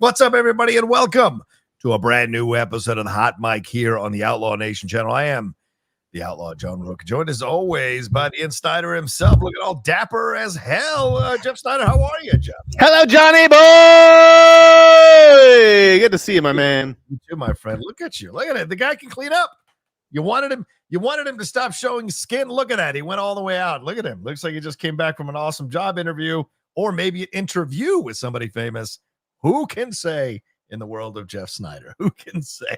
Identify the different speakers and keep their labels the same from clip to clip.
Speaker 1: What's up, everybody, and welcome to a brand new episode of the Hot Mic here on the Outlaw Nation channel. I am the Outlaw John Rocha, joined as always by the Sneider himself, looking all dapper as hell. Jeff Sneider, how are you, Jeff?
Speaker 2: Hello, Johnny boy. Good to see you, my man.
Speaker 1: You too, my friend. Look at you. Look at it. The guy can clean up. You wanted him to stop showing skin. Look at that. He went all the way out. Look at him. Looks like he just came back from an awesome job interview, or maybe an interview with somebody famous. Who can say in the world of Jeff Sneider? Who can say?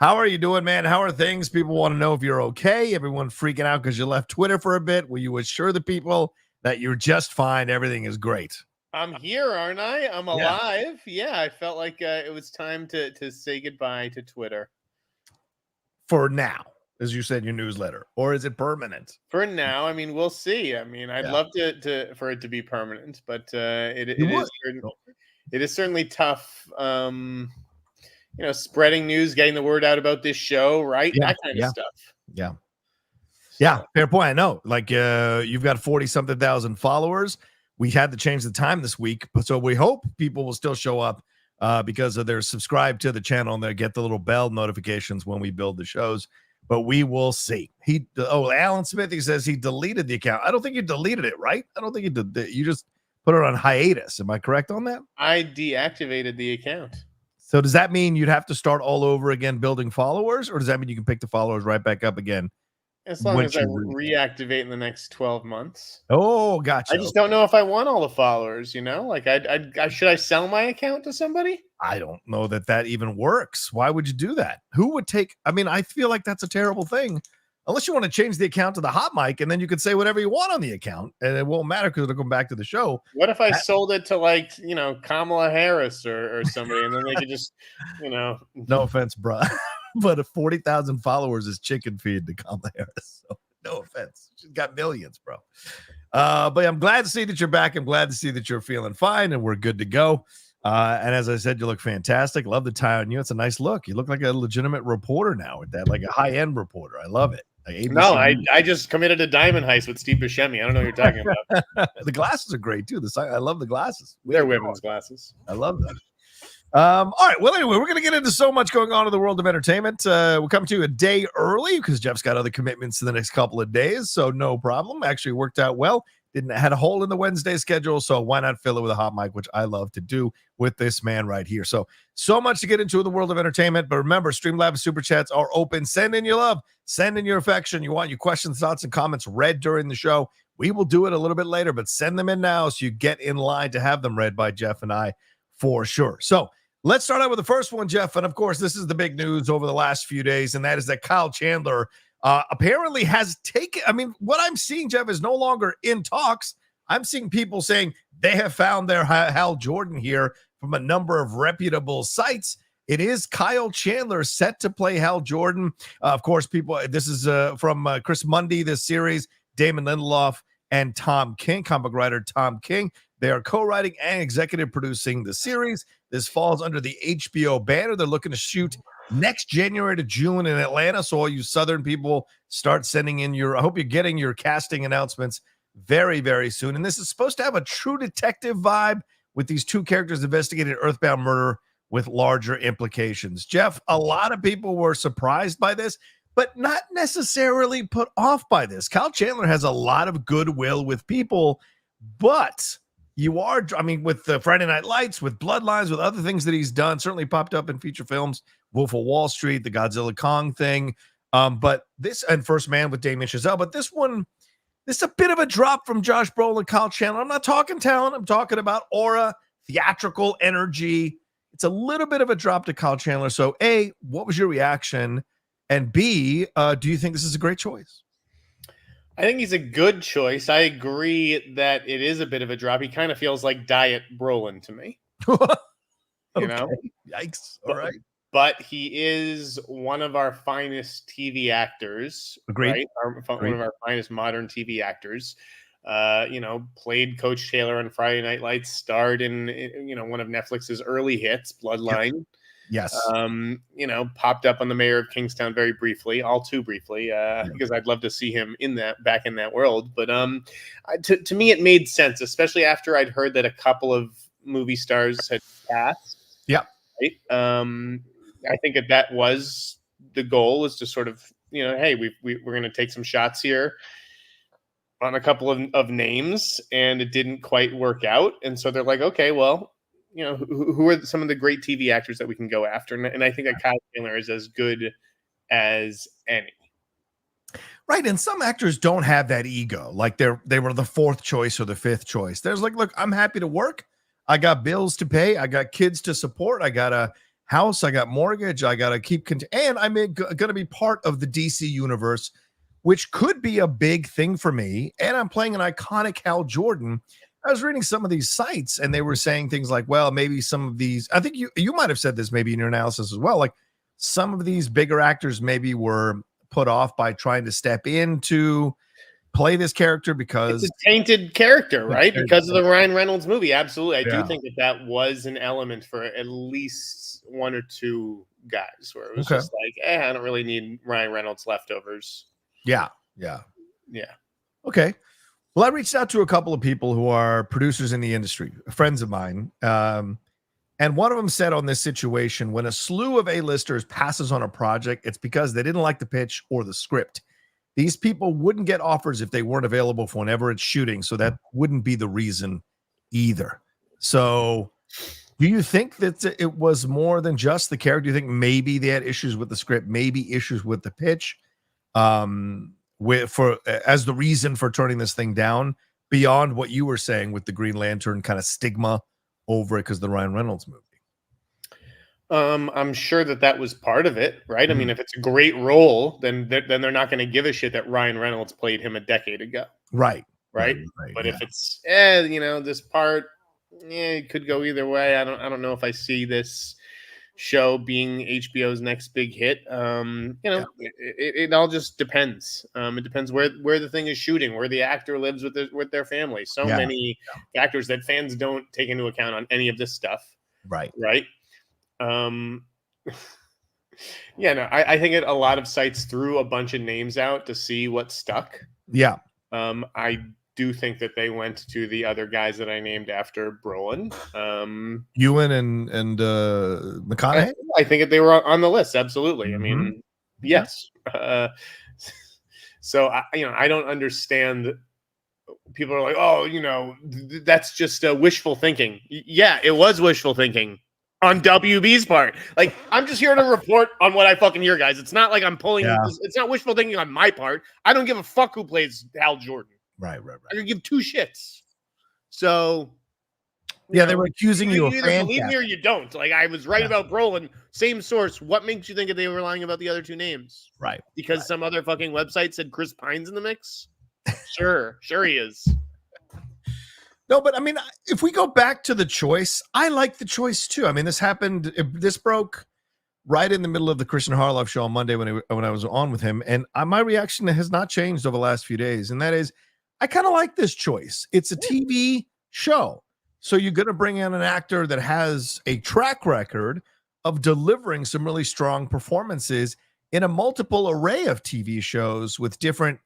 Speaker 1: How are you doing, man? How are things? People want to know if you're okay. Everyone freaking out because you left Twitter for a bit. Will you assure the people that you're just fine? Everything is great.
Speaker 2: I'm here, aren't I? I'm alive. Yeah, I felt like it was time to say goodbye to Twitter.
Speaker 1: For now, as you said in your newsletter, or is it permanent?
Speaker 2: For now, I mean, we'll see. I mean, I'd love for it to be permanent, but it is certainly tough. Spreading news, getting the word out about this show, right? That kind of stuff.
Speaker 1: Yeah. Yeah, fair point. I know. Like you've got 40-something thousand followers. We had to change the time this week, but so we hope people will still show up because of their subscribe to the channel and they get the little bell notifications when we build the shows. But we will see. Alan Smith, he says he deleted the account. I don't think you deleted it, right? I don't think you did. You just put it on hiatus. Am I correct on that?
Speaker 2: I deactivated the account.
Speaker 1: So does that mean you'd have to start all over again building followers, or does that mean you can pick the followers right back up again?
Speaker 2: As long as I reactivate in the next 12 months.
Speaker 1: Oh, gotcha.
Speaker 2: I just don't know if I want all the followers, you know? Like, should I sell my account to somebody?
Speaker 1: I don't know that even works. Why would you do that? Who would take... I mean, I feel like that's a terrible thing. Unless you want to change the account to the Hot Mic, and then you could say whatever you want on the account, and it won't matter because it'll come back to the show.
Speaker 2: What if I sold it to, like, Kamala Harris or somebody, and then they could just,
Speaker 1: No offense, bro. But 40,000 followers is chicken feed to Kamala Harris. So no offense. She's got millions, bro. But I'm glad to see that you're back. I'm glad to see that you're feeling fine and we're good to go. And as I said, you look fantastic. Love the tie on you. It's a nice look. You look like a legitimate reporter now with that, like a high-end reporter. I love it. Like
Speaker 2: no, I just committed a diamond heist with Steve Buscemi. I don't know what you're talking about.
Speaker 1: The glasses are great too. I love the glasses.
Speaker 2: They're women's glasses.
Speaker 1: I love that. All right. Well, anyway, we're going to get into so much going on in the world of entertainment. We'll come to you a day early because Jeff's got other commitments in the next couple of days. So no problem. Actually worked out well. Had a hole in the Wednesday schedule. So why not fill it with a hot mic, which I love to do with this man right here. So much to get into in the world of entertainment. But remember, Streamlabs Super Chats are open. Send in your love. Send in your affection. You want your questions, thoughts, and comments read during the show. We will do it a little bit later, but send them in now so you get in line to have them read by Jeff and I for sure. So let's start out with the first one, Jeff. And of course, this is the big news over the last few days, and that is that Kyle Chandler apparently has taken. I mean, what I'm seeing, Jeff, is no longer in talks. I'm seeing people saying they have found their Hal Jordan here from a number of reputable sites. It is Kyle Chandler set to play Hal Jordan. Of course, this is from Chris Mundy, this series, Damon Lindelof and Tom King, comic writer Tom King. They are co-writing and executive producing the series. This falls under the HBO banner. They're looking to shoot next January to June in Atlanta. So all you Southern people, start sending in I hope you're getting your casting announcements very, very soon. And this is supposed to have a true detective vibe with these two characters investigating earthbound murder with larger implications. Jeff, a lot of people were surprised by this, but not necessarily put off by this. Kyle Chandler has a lot of goodwill with people, but with the Friday Night Lights, with Bloodlines, with other things that he's done, certainly popped up in feature films, Wolf of Wall Street, the Godzilla Kong thing. But this, and First Man with Damien Chazelle, but this is a bit of a drop from Josh Brolin, Kyle Chandler. I'm not talking talent. I'm talking about aura, theatrical energy. It's a little bit of a drop to Kyle Chandler. So A, what was your reaction? And B, do you think this is a great choice?
Speaker 2: I think he's a good choice. I agree that it is a bit of a drop. He kind of feels like Diet Brolin to me. You know?
Speaker 1: Yikes. All right.
Speaker 2: But he is one of our finest TV actors.
Speaker 1: Agreed.
Speaker 2: Right? One of our finest modern TV actors. Played Coach Taylor on Friday Night Lights, starred in one of Netflix's early hits, Bloodline.
Speaker 1: Yes.
Speaker 2: Popped up on The Mayor of Kingstown very briefly, all too briefly, because I'd love to see him back in that world. But to me, it made sense, especially after I'd heard that a couple of movie stars had passed.
Speaker 1: Yeah.
Speaker 2: Right? I think that was the goal, is to sort of, hey, we're going to take some shots here on a couple of names, and it didn't quite work out. And so they're like, okay, well, who are some of the great TV actors that we can go after? And I think that Kyle Chandler is as good as any.
Speaker 1: Right. And some actors don't have that ego. Like they were the fourth choice or the fifth choice. There's like, look, I'm happy to work. I got bills to pay. I got kids to support. I got a house. I got mortgage. I got to keep and I'm going to be part of the DC universe, which could be a big thing for me. And I'm playing an iconic Hal Jordan. I was reading some of these sites and they were saying things like, well, maybe some of these, I think you might have said this maybe in your analysis as well. Like some of these bigger actors maybe were put off by trying to step in to play this character because
Speaker 2: it's a tainted character, right? Because of the Ryan Reynolds movie. Absolutely. I do think that was an element for at least one or two guys where it was just like, I don't really need Ryan Reynolds leftovers.
Speaker 1: Yeah. Okay. Well, I reached out to a couple of people who are producers in the industry, friends of mine. And one of them said on this situation, when a slew of A-listers passes on a project, it's because they didn't like the pitch or the script. These people wouldn't get offers if they weren't available for whenever it's shooting. So that wouldn't be the reason either. So do you think that it was more than just the character? Do you think maybe they had issues with the script, maybe issues with the pitch, as the reason for turning this thing down, beyond what you were saying with the Green Lantern kind of stigma over it because the Ryan Reynolds movie?
Speaker 2: I'm sure that was part of it, right? I mean, if it's a great role, then they're not going to give a shit that Ryan Reynolds played him a decade ago.
Speaker 1: Right.
Speaker 2: But if it's this part, it could go either way. I don't know if I see this show being HBO's next big hit. It all just depends. It depends where the thing is shooting, where the actor lives with their family. So many factors that fans don't take into account on any of this stuff.
Speaker 1: Right.
Speaker 2: I think a lot of sites threw a bunch of names out to see what stuck. I do think that they went to the other guys that I named after Brolin.
Speaker 1: Ewan and McConaughey?
Speaker 2: I think that they were on the list. Absolutely. I mean, yes. So I don't understand. People are like, oh, that's just wishful thinking. Yeah, it was wishful thinking on WB's part. Like, I'm just here to report on what I fucking hear, guys. It's not like I'm pulling. It's not wishful thinking on my part. I don't give a fuck who plays Hal Jordan.
Speaker 1: Right.
Speaker 2: I could give two shits. So,
Speaker 1: they were accusing you of
Speaker 2: either believe me or you don't. Like, I was right about Brolin. Same source. What makes you think that they were lying about the other two names?
Speaker 1: Right.
Speaker 2: Because some other fucking website said Chris Pine's in the mix? Sure he is.
Speaker 1: No, but I mean, if we go back to the choice, I like the choice too. I mean, this broke right in the middle of the Christian Harloff show on Monday when I was on with him, and my reaction has not changed over the last few days, and that is, I kind of like this choice. It's a TV show, so you're going to bring in an actor that has a track record of delivering some really strong performances in a multiple array of TV shows with different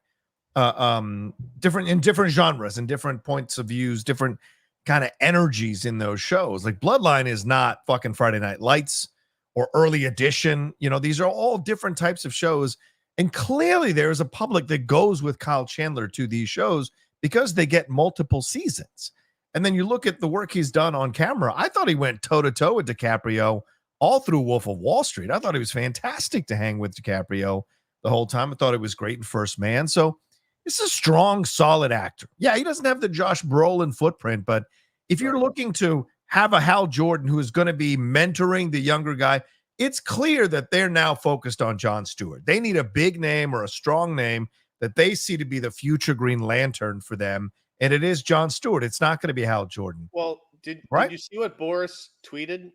Speaker 1: genres and different points of views, different kind of energies in those shows. Like Bloodline is not fucking Friday Night Lights or Early Edition. These are all different types of shows. And clearly there is a public that goes with Kyle Chandler to these shows because they get multiple seasons. And then you look at the work he's done on camera. I thought he went toe to toe with DiCaprio all through Wolf of Wall Street. I thought he was fantastic to hang with DiCaprio the whole time. I thought it was great in First Man. So this is a strong, solid actor. Yeah, he doesn't have the Josh Brolin footprint, but if you're looking to have a Hal Jordan who is going to be mentoring the younger guy, it's clear that they're now focused on Jon Stewart. They need a big name or a strong name that they see to be the future Green Lantern for them, and it is Jon Stewart. It's not going to be Hal Jordan.
Speaker 2: Well, did you see what Boris tweeted?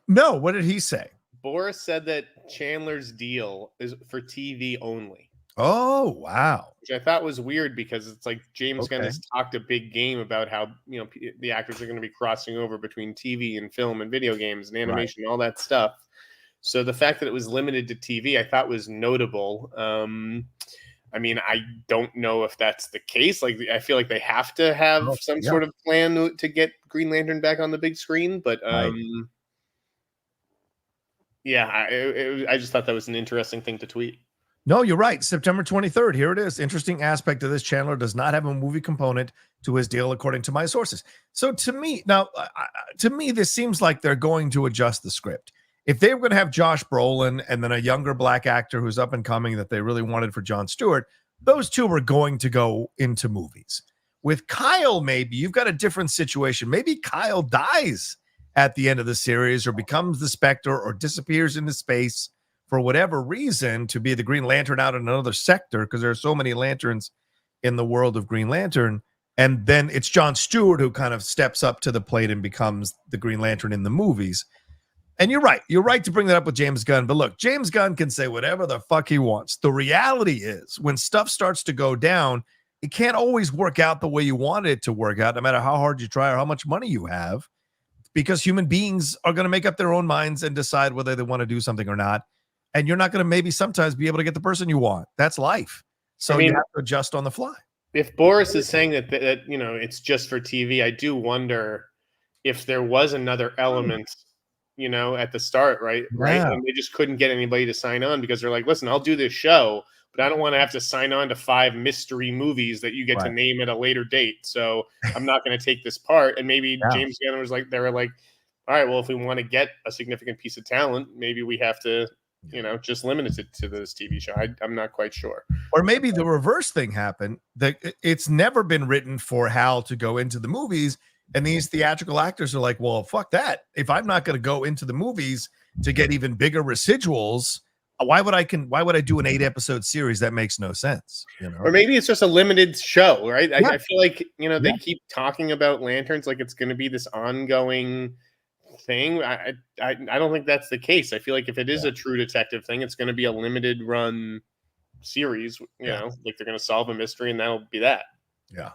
Speaker 1: No, what did he say?
Speaker 2: Boris said that Chandler's deal is for TV only.
Speaker 1: Oh, wow.
Speaker 2: Which I thought was weird because it's like James Gunn has talked a big game about how, the actors are going to be crossing over between TV and film and video games and animation and all that stuff. So the fact that it was limited to TV, I thought was notable. I mean, I don't know if that's the case. Like, I feel like they have to have some sort of plan to get Green Lantern back on the big screen. But yeah, I just thought that was an interesting thing to tweet.
Speaker 1: No, you're right. September 23rd. Here it is. Interesting aspect of this. Chandler does not have a movie component to his deal, according to my sources. So to me, this seems like they're going to adjust the script. If they were going to have Josh Brolin and then a younger black actor who's up and coming that they really wanted for Jon Stewart, those two were going to go into movies. With Kyle, maybe you've got a different situation. Maybe Kyle dies at the end of the series or becomes the Spectre or disappears into space for whatever reason to be the Green Lantern out in another sector, because there are so many lanterns in the world of Green Lantern. And then it's Jon Stewart who kind of steps up to the plate and becomes the Green Lantern in the movies. And you're right. You're right to bring that up with James Gunn. But look, James Gunn can say whatever the fuck he wants. The reality is when stuff starts to go down, it can't always work out the way you want it to work out, no matter how hard you try or how much money you have, because human beings are going to make up their own minds and decide whether they want to do something or not. And you're not going to maybe sometimes be able to get the person you want. That's life. So you have to adjust on the fly.
Speaker 2: If Boris is saying that it's just for TV, I do wonder if there was another element, at the start, right? And they just couldn't get anybody to sign on because they're like, listen, I'll do this show, but I don't want to have to sign on to 5 mystery movies that you get to name at a later date. So I'm not going to take this part. And maybe James Gunn was like, they were like, all right, well, if we want to get a significant piece of talent, maybe we have to, just limit it to this TV show. I'm not quite sure.
Speaker 1: Or maybe the reverse thing happened, that it's never been written for Hal to go into the movies. And these theatrical actors are like, well, fuck that. If I'm not going to go into the movies to get even bigger residuals, why would I do an 8-episode series? That makes no sense.
Speaker 2: Or maybe it's just a limited show, right? I feel like, they keep talking about lanterns like it's going to be this ongoing thing. I don't think that's the case. I feel like if it is a true detective thing, it's going to be a limited run series, like they're going to solve a mystery and that'll be that.
Speaker 1: Yeah.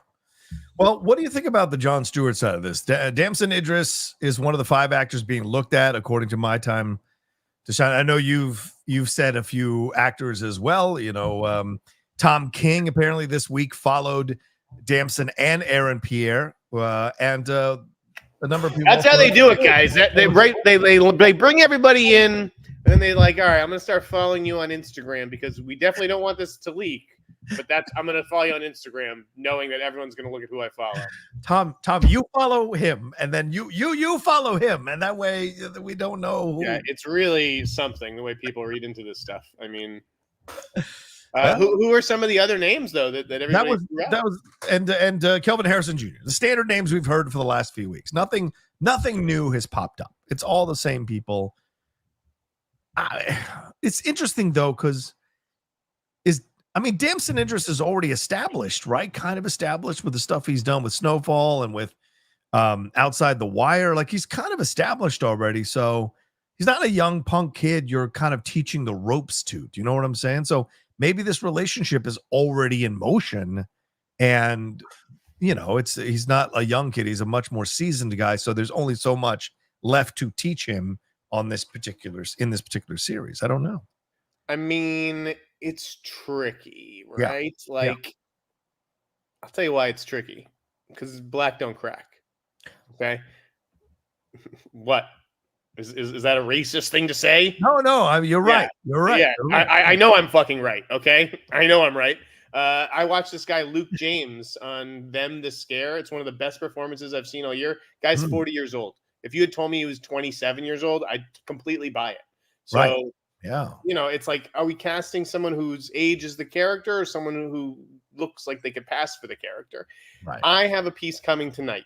Speaker 1: Well, what do you think about the Jon Stewart side of this? Damson Idris is one of the 5 actors being looked at, according to my time to shine. I know you've said a few actors as well. Tom King apparently this week followed Damson and Aaron Pierre, and a number of people.
Speaker 2: That's how they do it, guys. They bring everybody in, and then they like, all right, I'm going to start following you on Instagram because we definitely don't want this to leak. But I'm going to follow you on Instagram, knowing that everyone's going to look at who I follow.
Speaker 1: Tom, you follow him, and then you follow him, and that way we don't know who.
Speaker 2: Yeah, it's really something the way people read into this stuff. I mean, who are some of the other names though that everybody
Speaker 1: that was and Kelvin Harrison Jr. The standard names we've heard for the last few weeks. Nothing new has popped up. It's all the same people. It's interesting though because Damson Idris is already established, right? Kind of established with the stuff he's done with Snowfall and with Outside the Wire. Like he's kind of established already. So he's not a young punk kid you're kind of teaching the ropes to. Do you know what I'm saying? So maybe this relationship is already in motion and, he's not a young kid. He's a much more seasoned guy. So there's only so much left to teach him in this particular series. I don't know.
Speaker 2: I mean, it's tricky, right? I'll tell you why it's tricky. Because black don't crack. Okay. What? Is that a racist thing to say?
Speaker 1: No. You're right. You're right.
Speaker 2: Yeah.
Speaker 1: You're right.
Speaker 2: I know I'm fucking right. Okay. I know I'm right. I watched this guy, Luke James, on Them the Scare. It's one of the best performances I've seen all year. Guy's 40 years old. If you had told me he was 27 years old, I'd completely buy it. So,
Speaker 1: right. Yeah.
Speaker 2: It's like, are we casting someone whose age is the character or someone who looks like they could pass for the character?
Speaker 1: Right.
Speaker 2: I have a piece coming tonight.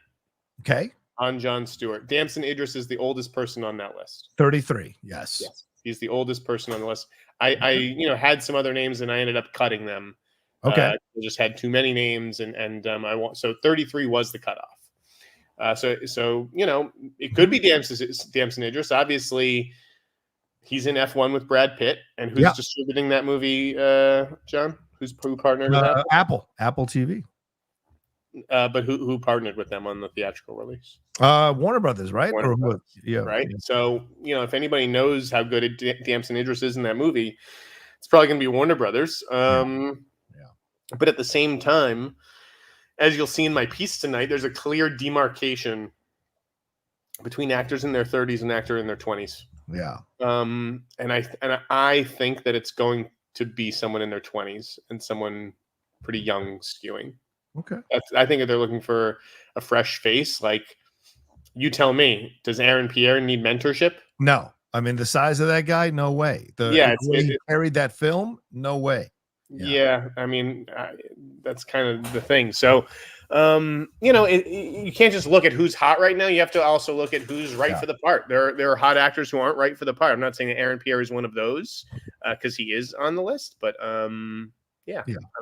Speaker 1: Okay.
Speaker 2: On Jon Stewart. Damson Idris is the oldest person on that list. 33. Yes.
Speaker 1: He's
Speaker 2: the oldest person on the list. I had some other names and I ended up cutting them.
Speaker 1: Okay.
Speaker 2: I just had too many names and so 33 was the cutoff. So it could be Damson Idris. Obviously, he's in F1 with Brad Pitt, and who's distributing that movie, John? Who partnered with that?
Speaker 1: Apple TV.
Speaker 2: But who partnered with them on the theatrical release?
Speaker 1: Warner Brothers, right?
Speaker 2: Warner Brothers, right. Yeah. So if anybody knows how good Damson Idris is in that movie, it's probably going to be Warner Brothers. But at the same time, as you'll see in my piece tonight, there's a clear demarcation between actors in their 30s and actors in their 20s.
Speaker 1: Yeah.
Speaker 2: And I think that it's going to be someone in their 20s and someone pretty young skewing.
Speaker 1: Okay.
Speaker 2: I think that they're looking for a fresh face. Like, you tell me, does Aaron Pierre need mentorship?
Speaker 1: No. I mean, the size of that guy, no way. The way he carried that film, no way.
Speaker 2: Yeah, I mean, that's kind of the thing. So, you can't just look at who's hot right now. You have to also look at who's right for the part. There are hot actors who aren't right for the part. I'm not saying that Aaron Pierre is one of those because he is on the list, but I don't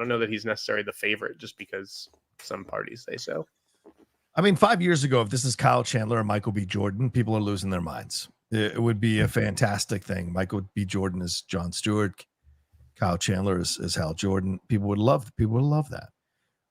Speaker 2: know that he's necessarily the favorite just because some parties say so.
Speaker 1: I mean, 5 years ago, if this is Kyle Chandler or Michael B. Jordan, people are losing their minds. It would be a fantastic thing. Michael B. Jordan is Jon Stewart. Kyle Chandler is Hal Jordan. People would love that.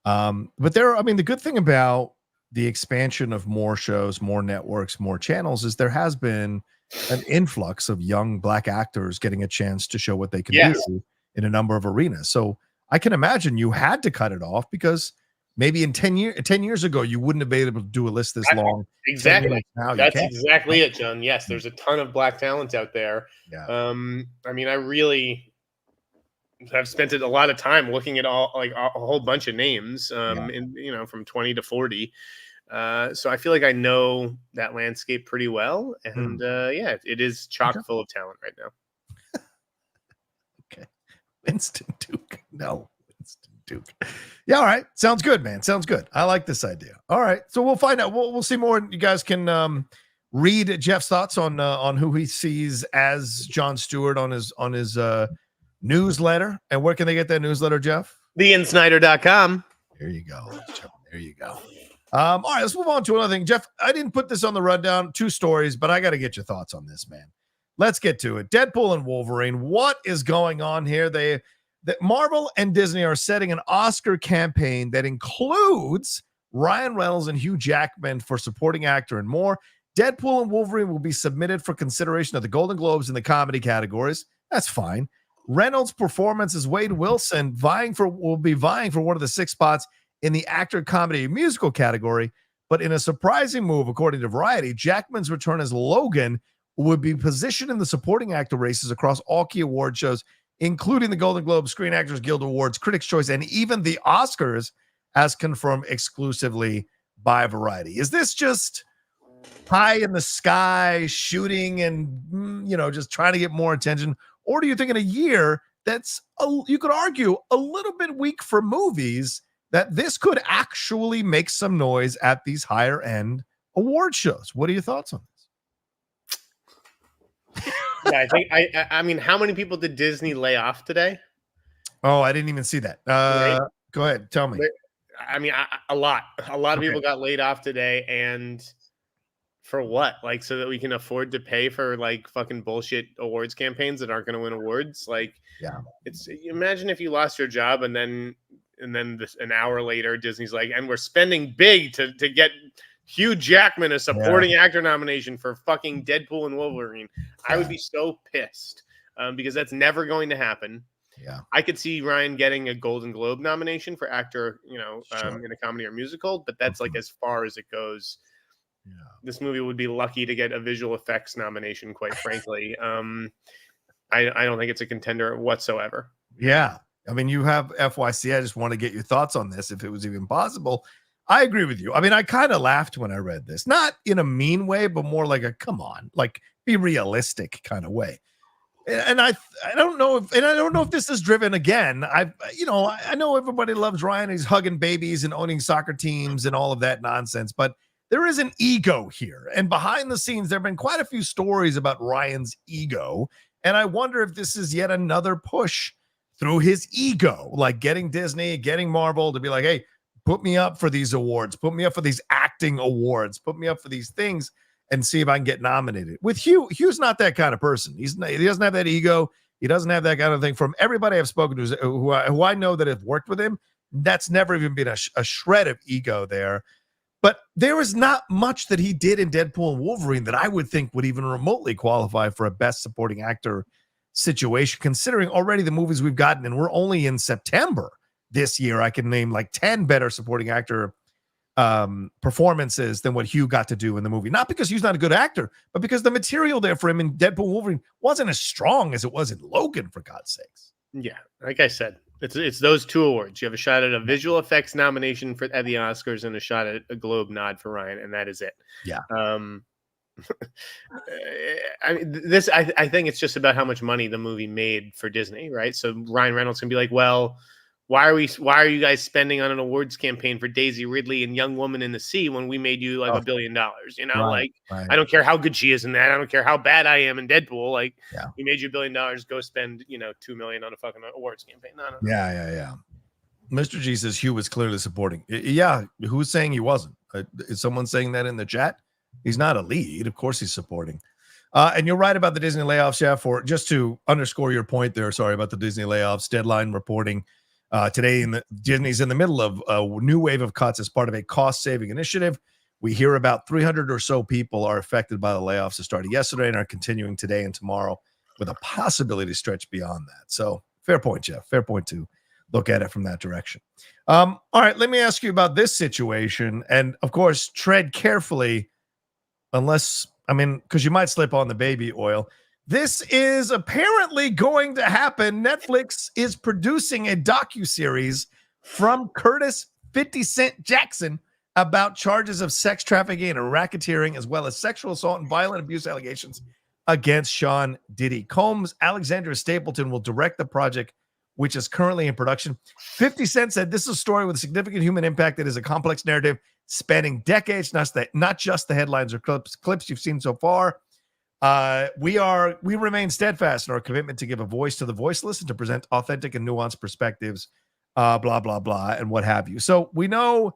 Speaker 1: But the good thing about the expansion of more shows, more networks, more channels is there has been an influx of young Black actors getting a chance to show what they can do in a number of arenas. So I can imagine you had to cut it off because maybe in 10 years ago, you wouldn't have been able to do a list this long.
Speaker 2: Exactly. That's exactly it, John. Yes, there's a ton of Black talent out there.
Speaker 1: Yeah.
Speaker 2: I mean, I really have spent a lot of time looking at all like a whole bunch of names, from 20 to 40. So I feel like I know that landscape pretty well, and it is chock full of talent right now.
Speaker 1: Okay, Winston Duke. No, Winston Duke. Yeah, all right. Sounds good, man. Sounds good. I like this idea. All right, so we'll find out. We'll see more. You guys can read Jeff's thoughts on who he sees as Jon Stewart on his newsletter. And where can they get that newsletter, Jeff?
Speaker 2: theinsnyder.com.
Speaker 1: There you go. There you go. All right, let's move on to another thing. Jeff, I didn't put this on the rundown, 2 stories, but I got to get your thoughts on this, man. Let's get to it. Deadpool and Wolverine. What is going on here? That Marvel and Disney are setting an Oscar campaign that includes Ryan Reynolds and Hugh Jackman for supporting actor and more. Deadpool and Wolverine will be submitted for consideration of the Golden Globes in the comedy categories. That's fine. Reynolds' performance as Wade Wilson will be vying for one of the 6 spots in the actor comedy musical category. But in a surprising move, according to Variety, Jackman's return as Logan would be positioned in the supporting actor races across all key award shows, including the Golden Globe, Screen Actors Guild Awards, Critics' Choice, and even the Oscars, as confirmed exclusively by Variety. Is this just pie in the sky shooting and, just trying to get more attention? Or do you think in a year that's, you could argue, a little bit weak for movies, that this could actually make some noise at these higher end award shows? What are your thoughts on this?
Speaker 2: Yeah, I mean, how many people did Disney lay off today?
Speaker 1: Oh, I didn't even see that. Go ahead. Tell me.
Speaker 2: I mean, a lot of people got laid off today, and for what? Like, so that we can afford to pay for like fucking bullshit awards campaigns that aren't going to win awards. Like, it's, imagine if you lost your job and then an hour later, Disney's like, and we're spending big to get Hugh Jackman a supporting actor nomination for fucking Deadpool and Wolverine. I would be so pissed because that's never going to happen.
Speaker 1: Yeah,
Speaker 2: I could see Ryan getting a Golden Globe nomination for actor, in a comedy or musical, but that's like as far as it goes. Yeah. This movie would be lucky to get a visual effects nomination, quite frankly. I don't think it's a contender whatsoever.
Speaker 1: Yeah. I mean, you have FYC. I just want to get your thoughts on this, if it was even possible. I agree with you. I mean, I kind of laughed when I read this, not in a mean way, but more like a, come on, like be realistic kind of way. And I don't know if this is driven again. I know everybody loves Ryan. He's hugging babies and owning soccer teams and all of that nonsense, but there is an ego here. And behind the scenes, there have been quite a few stories about Ryan's ego. And I wonder if this is yet another push through his ego, like getting Disney, getting Marvel to be like, hey, put me up for these awards, put me up for these acting awards, put me up for these things and see if I can get nominated. With Hugh's not that kind of person. He doesn't have that ego. He doesn't have that kind of thing. From everybody I've spoken to who I know that have worked with him, that's never even been a shred of ego there. But there was not much that he did in Deadpool and Wolverine that I would think would even remotely qualify for a Best Supporting Actor situation, considering already the movies we've gotten, and we're only in September. this year, I can name like 10 better supporting actor performances than what Hugh got to do in the movie. Not because Hugh's not a good actor, but because the material there for him in Deadpool Wolverine wasn't as strong as it was in Logan, for God's sakes.
Speaker 2: Yeah, like I said, it's those 2 awards. You have a shot at a visual effects nomination at the Oscars and a shot at a Globe nod for Ryan, and that is it.
Speaker 1: Yeah.
Speaker 2: I mean, I think it's just about how much money the movie made for Disney, right? So Ryan Reynolds can be like, well, why are you guys spending on an awards campaign for Daisy Ridley and Young Woman in the Sea when we made you like $1 billion? You know,
Speaker 1: right.
Speaker 2: I don't care how good she is in that. I don't care how bad I am in Deadpool. Like, we made you $1 billion. Go spend, $2 million on a fucking awards campaign. No.
Speaker 1: Yeah. Mr. G says Hugh was clearly supporting. Yeah, who's saying he wasn't? Is someone saying that in the chat? He's not a lead. Of course he's supporting. And you're right about the Disney layoffs, Jeff. Or just to underscore your point there, sorry about the Disney layoffs. Deadline reporting today Disney's in the middle of a new wave of cuts as part of a cost-saving initiative. We hear about 300 or so people are affected by the layoffs that started yesterday and are continuing today and tomorrow with a possibility to stretch beyond that. So fair point, Jeff. Fair point to look at it from that direction. All right, let me ask you about this situation. And, of course, tread carefully because you might slip on the baby oil. This is apparently going to happen. Netflix is producing a docuseries from Curtis 50 Cent Jackson about charges of sex trafficking and racketeering, as well as sexual assault and violent abuse allegations against Sean Diddy Combs. Alexandra Stapleton will direct the project, which is currently in production. 50 Cent said this is a story with a significant human impact that is a complex narrative spanning decades, not just the headlines or clips you've seen so far. We remain steadfast in our commitment to give a voice to the voiceless and to present authentic and nuanced perspectives, blah, blah, blah, and what have you. So we know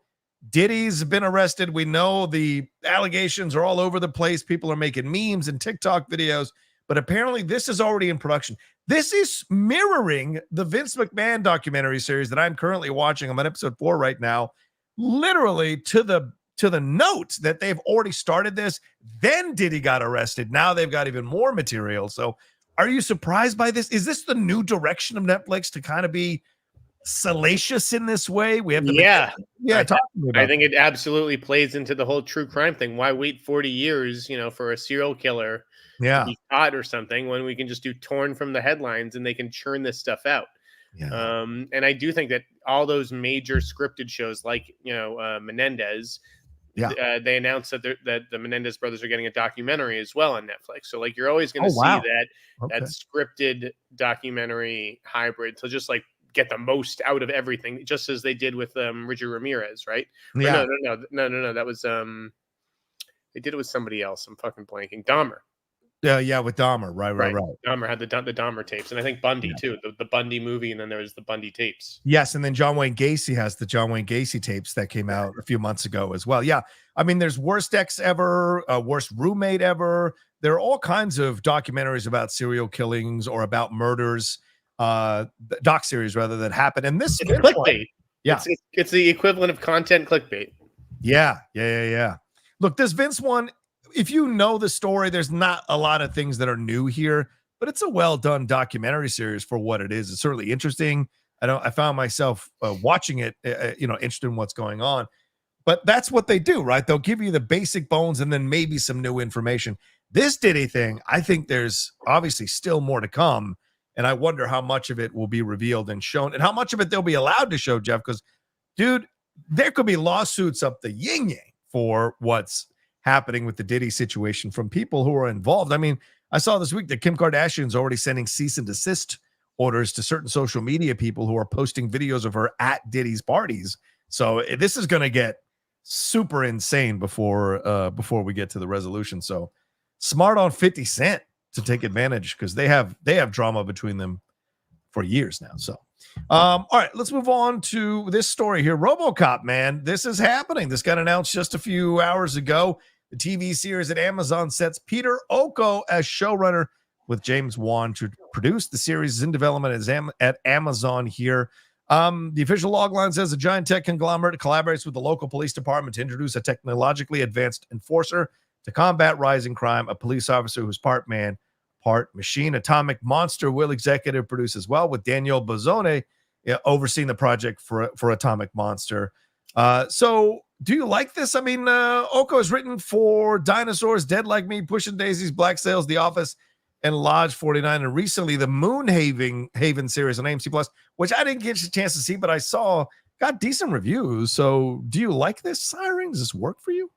Speaker 1: Diddy's been arrested. We know the allegations are all over the place. People are making memes and TikTok videos, but apparently this is already in production. This is mirroring the Vince McMahon documentary series that I'm currently watching. I'm on episode 4 right now, literally to the note that they've already started this. Then Diddy got arrested. Now they've got even more material. So are you surprised by this? Is this the new direction of Netflix to kind of be salacious in this way? We have to
Speaker 2: I think it absolutely plays into the whole true crime thing. Why wait 40 years, for a serial killer to be caught or something when we can just do torn from the headlines and they can churn this stuff out? And I do think that all those major scripted shows like Menendez, they announced that the Menendez brothers are getting a documentary as well on Netflix. So like you're always going to see that scripted documentary hybrid. So just like get the most out of everything, just as they did with Richard Ramirez, right? No. That was they did it with somebody else. I'm fucking blanking. Dahmer.
Speaker 1: Yeah, with Dahmer. Right.
Speaker 2: Dahmer had the Dahmer tapes, and I think Bundy too. The Bundy movie, and then there was the Bundy tapes.
Speaker 1: Yes, and then John Wayne Gacy has the John Wayne Gacy tapes that came out a few months ago as well. Yeah, I mean, there's worst ex ever, worst roommate ever. There are all kinds of documentaries about serial killings or about murders, doc series rather, that happen. And this
Speaker 2: is clickbait. Yeah, it's the equivalent of content clickbait.
Speaker 1: Yeah. Look, this Vince one, if you know the story, there's not a lot of things that are new here, but it's a well done documentary series for what it is. It's certainly interesting. I found myself watching it, interested in what's going on. But that's what they do, right? They'll give you the basic bones and then maybe some new information. This Diddy thing, I think there's obviously still more to come. And I wonder how much of it will be revealed and shown and how much of it they'll be allowed to show, Jeff, because, dude, there could be lawsuits up the yin-yang for what's happening with the Diddy situation from people who are involved. I mean, I saw this week that Kim Kardashian's already sending cease and desist orders to certain social media people who are posting videos of her at Diddy's parties. So this is going to get super insane before we get to the resolution. So smart on 50 Cent to take advantage, because they have drama between them for years now. So all right, let's move on to this story here. RoboCop, man, this is happening. This got announced just a few hours ago. The TV series at Amazon sets Peter Oko as showrunner, with James Wan to produce. The series is in development at Amazon here. The official logline says a giant tech conglomerate collaborates with the local police department to introduce a technologically advanced enforcer to combat rising crime. A police officer who's part man, part machine. Atomic Monster will executive produce as well, with Daniel Bozzone overseeing the project for Atomic Monster. So do you like this? I mean, Oko is written for Dinosaurs, Dead Like Me, Pushing Daisies, Black Sails, The Office, and Lodge 49, and recently the Moonhaven series on AMC Plus, which I didn't get a chance to see, but I saw got decent reviews. So do you like this hiring? Does this work for you?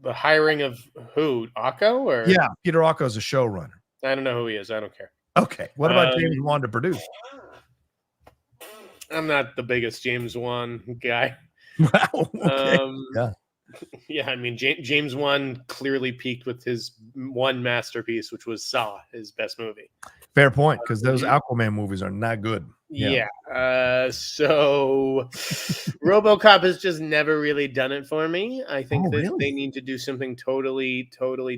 Speaker 2: The hiring of who? Akko? Or
Speaker 1: yeah, Peter Akko is a showrunner.
Speaker 2: I don't know who he is. I don't care.
Speaker 1: Okay. What about James Wan to produce?
Speaker 2: I'm not the biggest James Wan guy.
Speaker 1: Wow. Okay.
Speaker 2: Yeah, I mean, James Wan clearly peaked with his one masterpiece, which was Saw, his best movie.
Speaker 1: Fair point, because those Aquaman movies are not good.
Speaker 2: Yeah. So RoboCop has just never really done it for me. I think they need to do something totally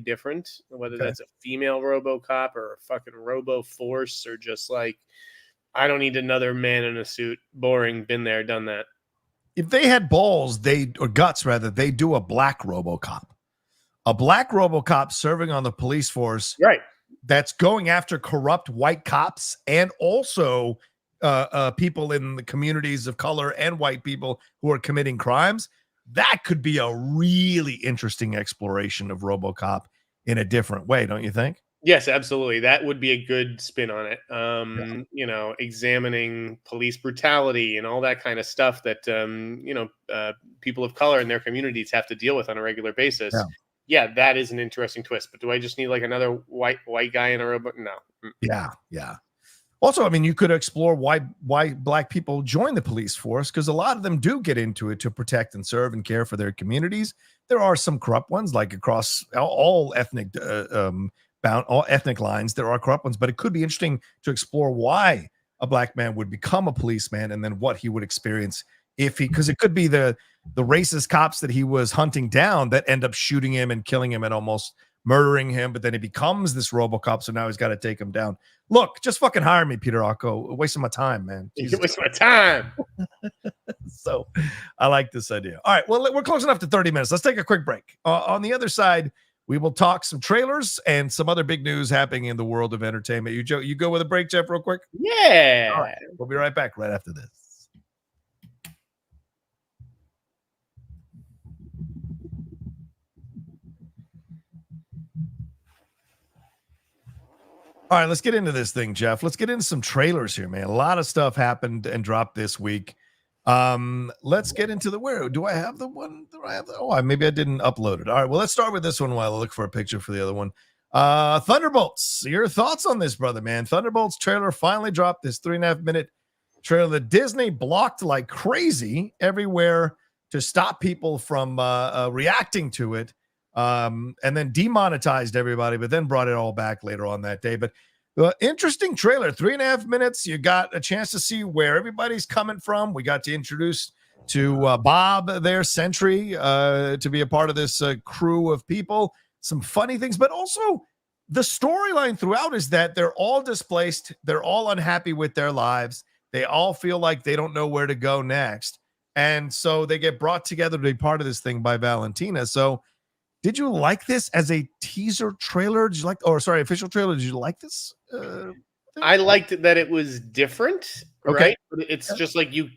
Speaker 2: different, whether that's a female RoboCop or a fucking Robo Force or just like, I don't need another man in a suit. Boring. Been there, done that.
Speaker 1: If they had balls, or guts rather, they do a black RoboCop. A black RoboCop serving on the police force.
Speaker 2: Right.
Speaker 1: That's going after corrupt white cops and also people in the communities of color and white people who are committing crimes. That could be a really interesting exploration of RoboCop in a different way, don't you think?
Speaker 2: Yes, absolutely. That would be a good spin on it. Examining police brutality and all that kind of stuff that, people of color in their communities have to deal with on a regular basis. Yeah, that is an interesting twist. But do I just need like another white guy in a robot? No.
Speaker 1: Yeah. Also, I mean, you could explore why black people join the police force, because a lot of them do get into it to protect and serve and care for their communities. There are some corrupt ones, like across all ethnic all ethnic lines. There are corrupt ones, but it could be interesting to explore why a black man would become a policeman and then what he would experience because it could be the racist cops that he was hunting down that end up shooting him and killing him and almost murdering him, but then he becomes this RoboCop, so now he's got to take him down. Look, just fucking hire me, Peter Akko. Wasting my time, man.
Speaker 2: You're wasting my time.
Speaker 1: So I like this idea. All right, well, we're close enough to 30 minutes. Let's take a quick break. On the other side, we will talk some trailers and some other big news happening in the world of entertainment. You go with a break, Jeff, real quick?
Speaker 2: Yeah.
Speaker 1: All right, we'll be right back right after this. All right, let's get into this thing, Jeff. Let's get into some trailers here, man. A lot of stuff happened and dropped this week. Let's get into where do I have the one? Maybe I didn't upload it. All right, well, let's start with this one while I look for a picture for the other one. Thunderbolts. Your thoughts on this, brother, man? Thunderbolts trailer finally dropped, this 3.5 minute trailer that Disney blocked like crazy everywhere to stop people from reacting to it. And then demonetized everybody, but then brought it all back later on that day. But interesting trailer, 3.5 minutes. You got a chance to see where everybody's coming from. We got to introduce to Bob there, Sentry, to be a part of this crew of people. Some funny things, but also the storyline throughout is that they're all displaced. They're all unhappy with their lives. They all feel like they don't know where to go next. And so they get brought together to be part of this thing by Valentina. So did you like this as a teaser trailer? Did you official trailer? Did you like this?
Speaker 2: I liked that it was different.
Speaker 1: Okay.
Speaker 2: Right? But it's just like you.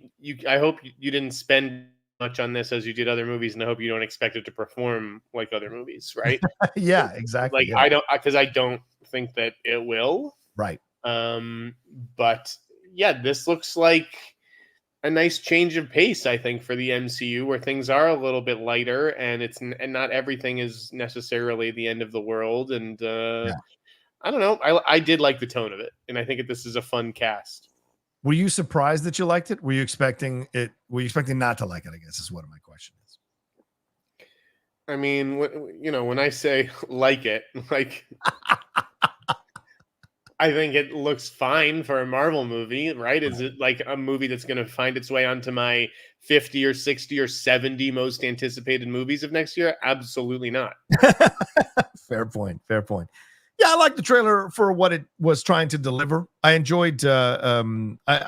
Speaker 2: I hope you didn't spend much on this as you did other movies, and I hope you don't expect it to perform like other movies, right?
Speaker 1: Yeah, exactly.
Speaker 2: Like I don't think that it will.
Speaker 1: Right.
Speaker 2: But yeah, this looks like a nice change of pace, I think, for the MCU, where things are a little bit lighter and not everything is necessarily the end of the world. And I don't know. I did like the tone of it, and I think this is a fun cast.
Speaker 1: Were you surprised that you liked it? Were you expecting it? Were you expecting not to like it? I guess is what my question is.
Speaker 2: I mean, when I say like it, like I think it looks fine for a Marvel movie, right? Is it like a movie that's going to find its way onto my 50 or 60 or 70 most anticipated movies of next year? Absolutely not.
Speaker 1: Fair point. Yeah, I like the trailer for what it was trying to deliver. I enjoyed. I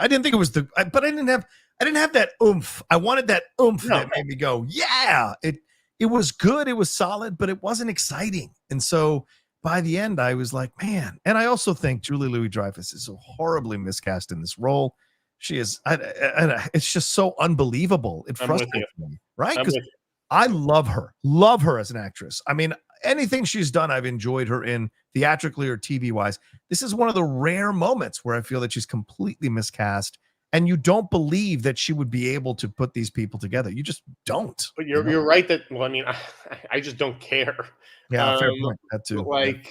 Speaker 1: didn't think it was but I didn't have that oomph. I wanted that oomph that made me go, yeah. It was good. It was solid, but it wasn't exciting. And so by the end, I was like, man. And I also think Julie Louis-Dreyfus is so horribly miscast in this role. She is. It's just so unbelievable. It frustrates me, right? Because I love her as an actress. I mean, anything she's done, I've enjoyed her in, theatrically or TV wise. This is one of the rare moments where I feel that she's completely miscast, and you don't believe that she would be able to put these people together. You just don't.
Speaker 2: But you're right that. Well, I mean, I just don't care.
Speaker 1: Yeah, fair point. That too.
Speaker 2: Like. Yeah.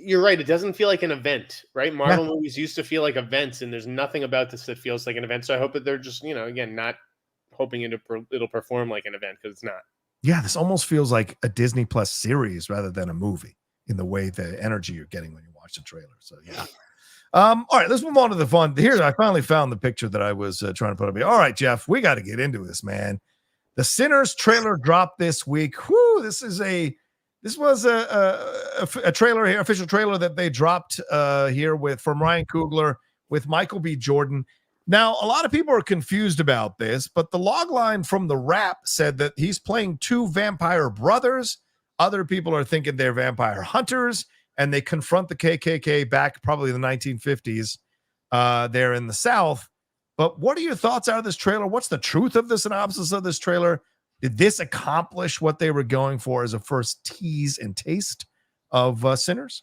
Speaker 2: You're right. It doesn't feel like an event, right? Marvel movies used to feel like events, and there's nothing about this that feels like an event. So I hope that they're just, again, not hoping it'll perform like an event, because it's not. Yeah,
Speaker 1: this almost feels like a Disney Plus series rather than a movie in the way the energy you're getting when you watch the trailer. So yeah. All right, let's move on to the fun. Here, I finally found the picture that I was trying to put up here. All right, Jeff, we got to get into this, man. The Sinners trailer dropped this week. Whew, this was a trailer here, official trailer that they dropped here from Ryan Coogler with Michael B. Jordan. Now, a lot of people are confused about this, but the log line from the Wrap said that he's playing two vampire brothers. Other people are thinking they're vampire hunters, and they confront the KKK back probably in the 1950s there in the South. But what are your thoughts out of this trailer? What's the truth of the synopsis of this trailer? Did this accomplish what they were going for as a first tease and taste of Sinners?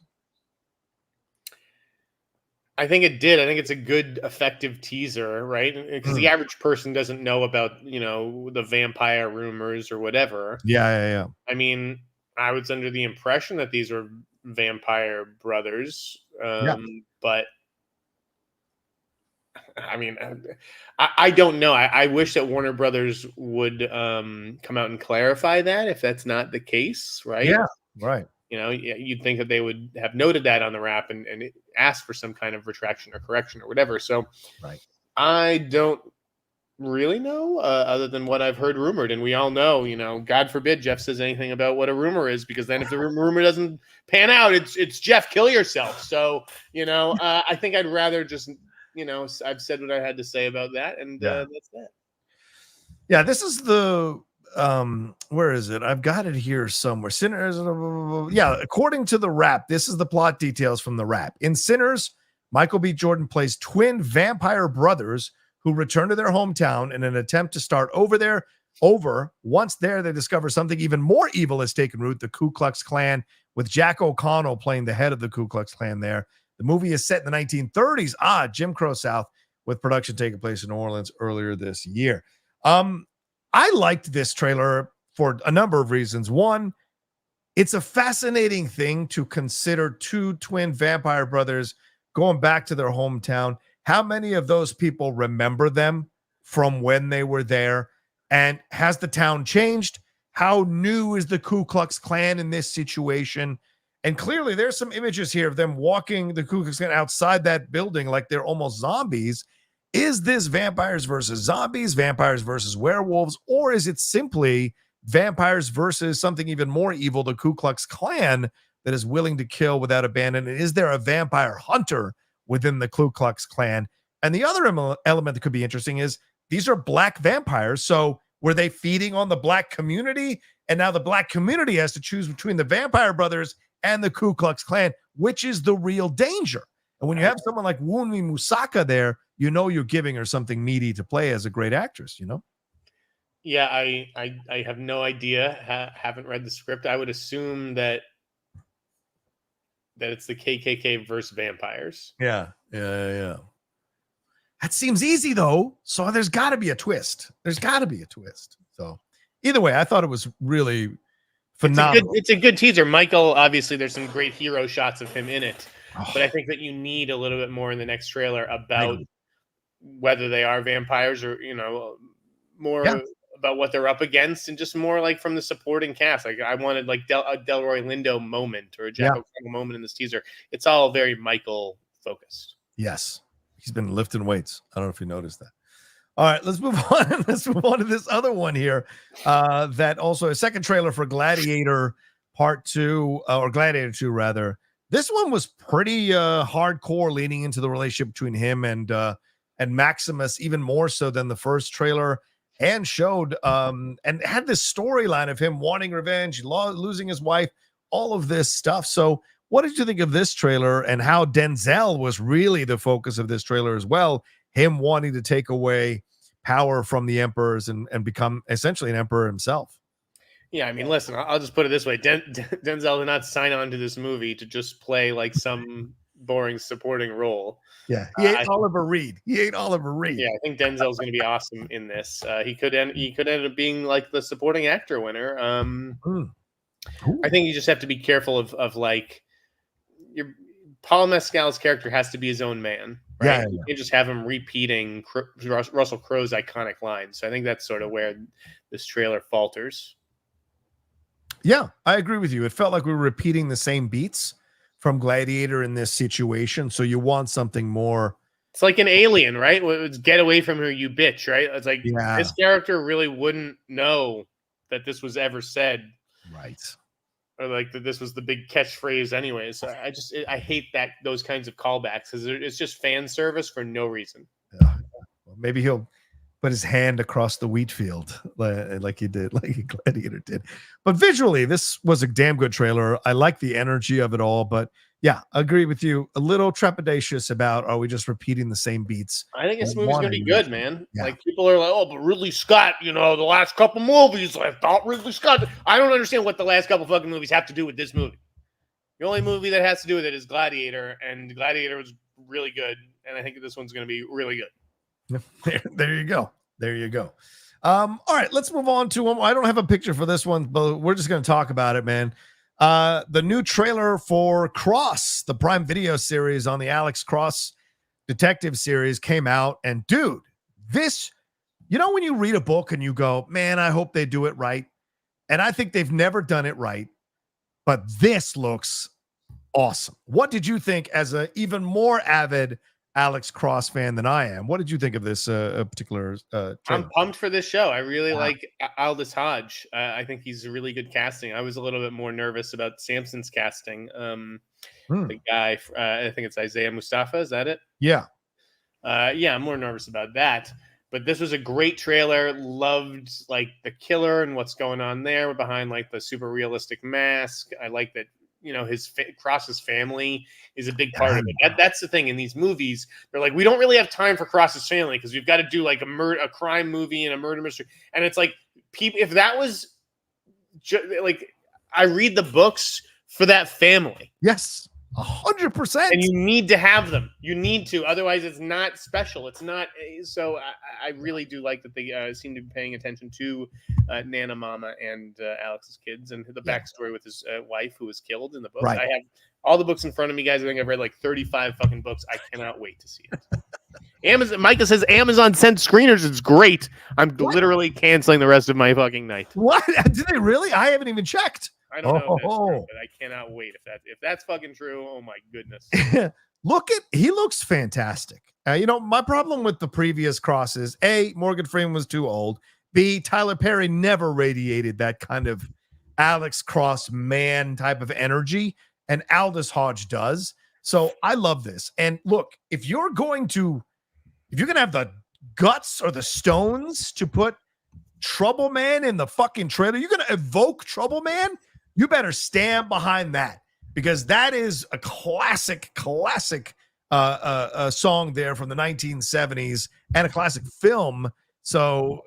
Speaker 2: I think it did. I think it's a good, effective teaser, right? Because the average person doesn't know about, the vampire rumors or whatever.
Speaker 1: Yeah.
Speaker 2: I mean, I was under the impression that these were vampire brothers, but I mean, I don't know. I wish that Warner Brothers would come out and clarify that if that's not the case, right?
Speaker 1: Yeah, right.
Speaker 2: You'd think that they would have noted that on the Wrap and asked for some kind of retraction or correction or whatever. So
Speaker 1: right.
Speaker 2: I don't really know other than what I've heard rumored. And we all know, God forbid Jeff says anything about what a rumor is, because then if the rumor doesn't pan out, it's Jeff, kill yourself. So, I think I'd rather just, I've said what I had to say about that. And that's that.
Speaker 1: Yeah, this is the where is it? I've got it here somewhere. Sinners. Yeah, according to the Wrap, this is the plot details from the Wrap. In Sinners, Michael B. Jordan plays twin vampire brothers who return to their hometown in an attempt to start over. Once there, they discover something even more evil has taken root, the Ku Klux Klan, with Jack O'Connell playing the head of the Ku Klux Klan there. The movie is set in the 1930s, Jim Crow South, with production taking place in New Orleans earlier this year. I liked this trailer for a number of reasons. One, it's a fascinating thing to consider two twin vampire brothers going back to their hometown. How many of those people remember them from when they were there? And has the town changed? How new is the Ku Klux Klan in this situation? And clearly there's some images here of them walking the Ku Klux Klan outside that building like they're almost zombies. Is this vampires versus zombies, vampires versus werewolves, or is it simply vampires versus something even more evil, the Ku Klux Klan, that is willing to kill without abandonment? Is there a vampire hunter within the Ku Klux Klan? And the other element that could be interesting is these are black vampires. So were they feeding on the black community? And now the black community has to choose between the vampire brothers and the Ku Klux Klan, which is the real danger. And when you have someone like Wunmi Musaka there, you're giving her something meaty to play as a great actress,
Speaker 2: Yeah, I have no idea. Haven't read the script. I would assume that it's the KKK versus vampires.
Speaker 1: Yeah. That seems easy, though. So there's got to be a twist. So either way, I thought it was really phenomenal.
Speaker 2: It's a good teaser. Michael, obviously, there's some great hero shots of him in it. But I think that you need a little bit more in the next trailer about whether they are vampires or, more about what they're up against, and just more like from the supporting cast. Like I wanted like a Delroy Lindo moment or a Jack O'Connell moment in this teaser. It's all very Michael focused.
Speaker 1: Yes. He's been lifting weights. I don't know if you noticed that. All right, let's move on. Let's move on to this other one here. That also a second trailer for Gladiator Part 2, or Gladiator 2 rather. This one was pretty hardcore, leaning into the relationship between him and Maximus, even more so than the first trailer, and showed and had this storyline of him wanting revenge, losing his wife, all of this stuff. So What did you think of this trailer and how Denzel was really the focus of this trailer as well? Him wanting to take away power from the emperors and become essentially an emperor himself.
Speaker 2: Yeah, I mean, listen, I'll just put it this way. Denzel did not sign on to this movie to just play like some boring supporting role.
Speaker 1: Yeah, he ate Oliver Reed. He ate Oliver Reed.
Speaker 2: Yeah, I think Denzel's going to be awesome in this. He could end up being like the supporting actor winner. I think you just have to be careful of like Paul Mescal's character has to be his own man. Right?
Speaker 1: Yeah.
Speaker 2: You can't just have him repeating Russell Crowe's iconic lines. So I think that's sort of where this trailer falters.
Speaker 1: Yeah, I agree with you. It felt like we were repeating the same beats from Gladiator in this situation. So you want something more.
Speaker 2: It's like an Alien, right? It's get away from her, you bitch, right? It's like this character really wouldn't know that this was ever said.
Speaker 1: Right.
Speaker 2: Or like that this was the big catchphrase anyways. So I hate those kinds of callbacks because it's just fan service for no reason.
Speaker 1: Yeah. Well, maybe he'll put his hand across the wheat field like he did, like Gladiator did. But visually, this was a damn good trailer. I like the energy of it all, but yeah, I agree with you. A little trepidatious about, are we just repeating the same beats?
Speaker 2: I think this movie's going to be good, man. Yeah. Like, people are like, oh, but Ridley Scott, the last couple movies, I thought Ridley Scott. I don't understand what the last couple fucking movies have to do with this movie. The only movie that has to do with it is Gladiator, and Gladiator was really good, and I think this one's going to be really good.
Speaker 1: There you go. There you go. All right, let's move on to one. I don't have a picture for this one, but we're just going to talk about it, man. The new trailer for Cross, the Prime Video series on the Alex Cross detective series, came out. And dude, this, when you read a book and you go, man, I hope they do it right. And I think they've never done it right. But this looks awesome. What did you think as an even more avid Alex Cross fan than I am? What did you think of this particular trailer?
Speaker 2: I'm pumped for this show. I really like Aldous Hodge. I think he's a really good casting. I was a little bit more nervous about Samson's casting. The guy, I think it's Isaiah Mustafa. Is that it?
Speaker 1: Yeah.
Speaker 2: I'm more nervous about that. But this was a great trailer. Loved like the killer and what's going on there behind like the super realistic mask. I like that. His Cross's family is a big part of it. That's the thing in these movies. They're like, we don't really have time for Cross's family because we've got to do like a crime movie and a murder mystery. And it's like, if that was like, I read the books for that family.
Speaker 1: Yes, 100%.
Speaker 2: And you need to have them. You need to. Otherwise, it's not special. It's not. So I really do like that they seem to be paying attention to Nana Mama and Alex's kids and the backstory with his wife who was killed in the book.
Speaker 1: Right.
Speaker 2: I have all the books in front of me, guys. I think I've read like 35 fucking books. I cannot wait to see it. Amazon. Micah says Amazon sent screeners. It's great. I'm literally canceling the rest of my fucking night.
Speaker 1: What? Did they really? I haven't even checked.
Speaker 2: I don't know if that's true, but I cannot wait if that's fucking true. Oh my goodness.
Speaker 1: He looks fantastic. My problem with the previous Crosses, A, Morgan Freeman was too old. B, Tyler Perry never radiated that kind of Alex Cross man type of energy, and Aldous Hodge does. So I love this. And look, if you're going to have the guts or the stones to put Trouble Man in the fucking trailer, you're going to evoke Trouble Man, you better stand behind that, because that is a classic song there from the 1970s and a classic film. So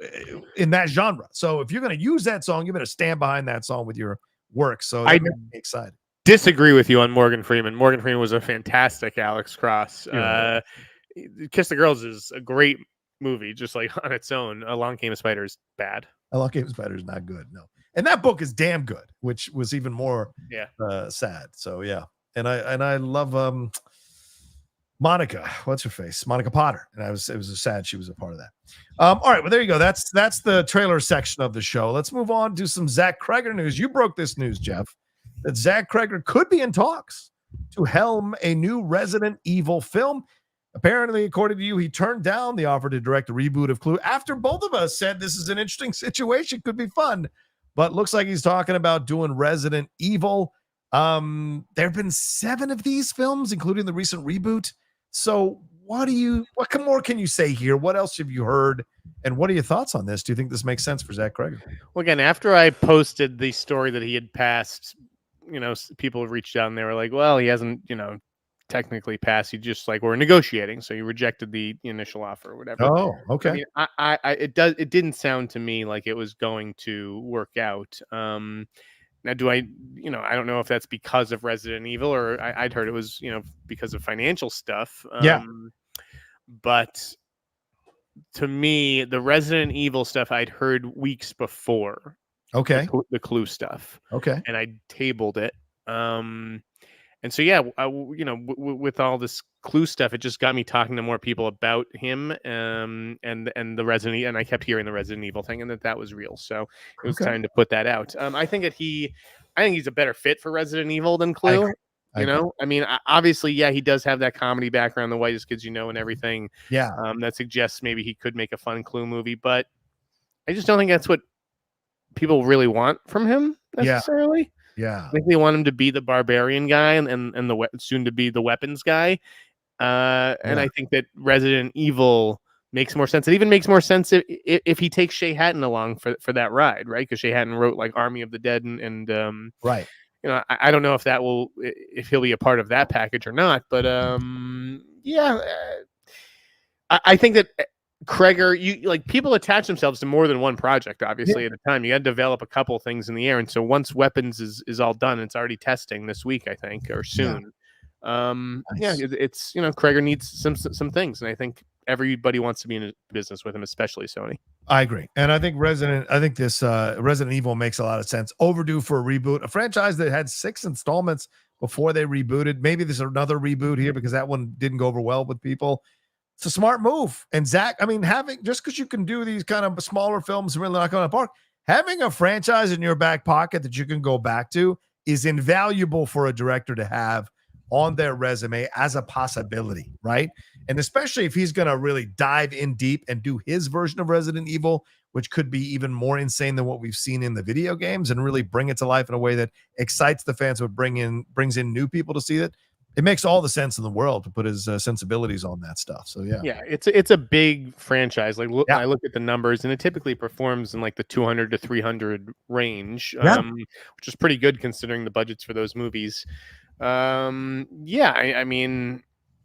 Speaker 1: in that genre. So if you're going to use that song, you better stand behind that song with your work. So I'm excited.
Speaker 2: Disagree with you on Morgan Freeman. Morgan Freeman was a fantastic Alex Cross. Kiss the Girls is a great movie, just like on its own. Along Came a Spider is bad.
Speaker 1: Along Came a Spider is not good. No. And that book is damn good, which was even more sad. So yeah. And I love Monica. What's her face? Monica Potter. And it was sad she was a part of that. All right. Well, there you go. That's the trailer section of the show. Let's move on to some Zack Cregger news. You broke this news, Jeff, that Zack Cregger could be in talks to helm a new Resident Evil film. Apparently, according to you, he turned down the offer to direct a reboot of Clue after both of us said this is an interesting situation, could be fun. But looks like he's talking about doing Resident Evil. There have been 7 of these films, including the recent reboot. So what more can you say here? What else have you heard? And what are your thoughts on this? Do you think this makes sense for Zack Cregger?
Speaker 2: Well, again, after I posted the story that he had passed people have reached out and they were like, well, he hasn't, technically passed. He just like, we're negotiating. So he rejected the initial offer or whatever.
Speaker 1: Oh, okay.
Speaker 2: I mean, it didn't sound to me like it was going to work out. Now, do I don't know if that's because of Resident Evil or I'd heard it was, because of financial stuff. But to me, the Resident Evil stuff I'd heard weeks before.
Speaker 1: Okay.
Speaker 2: The Clue stuff.
Speaker 1: Okay.
Speaker 2: And I tabled it. And so, yeah, with all this Clue stuff, it just got me talking to more people about him, and the Resident Evil, and I kept hearing the Resident Evil thing, and that was real. So it was time to put that out. I think he's a better fit for Resident Evil than Clue. I mean, obviously, yeah, he does have that comedy background, The Whitest Kids You Know, and everything.
Speaker 1: Yeah,
Speaker 2: that suggests maybe he could make a fun Clue movie, but I just don't think that's what people really want from him necessarily.
Speaker 1: Yeah.
Speaker 2: I think they want him to be the barbarian guy and the soon to be the weapons guy. And I think that Resident Evil makes more sense. It even makes more sense if he takes Shay Hatton along for that ride, right? Because Shay Hatton wrote like Army of the Dead and
Speaker 1: right.
Speaker 2: I don't know if he'll be a part of that package or not, but I think that Cregger, people attach themselves to more than one project, obviously, at a time. You got to develop a couple things in the air. And so once Weapons is all done, it's already testing this week, I think, or soon.
Speaker 1: Nice.
Speaker 2: It's Cregger needs some things. And I think everybody wants to be in business with him, especially Sony.
Speaker 1: I agree. And I think this Resident Evil makes a lot of sense. Overdue for a reboot, a franchise that had 6 installments before they rebooted. Maybe there's another reboot here because that one didn't go over well with people. It's a smart move. And Zach, I mean, just because you can do these kind of smaller films and really not going to park, having a franchise in your back pocket that you can go back to is invaluable for a director to have on their resume as a possibility, right? And especially if he's going to really dive in deep and do his version of Resident Evil, which could be even more insane than what we've seen in the video games, and really bring it to life in a way that excites the fans, but brings in new people to see it. It makes all the sense in the world to put his sensibilities on that stuff. So yeah,
Speaker 2: it's a big franchise. I look at the numbers, and it typically performs in like the 200 to 300 range, which is pretty good considering the budgets for those movies. I mean,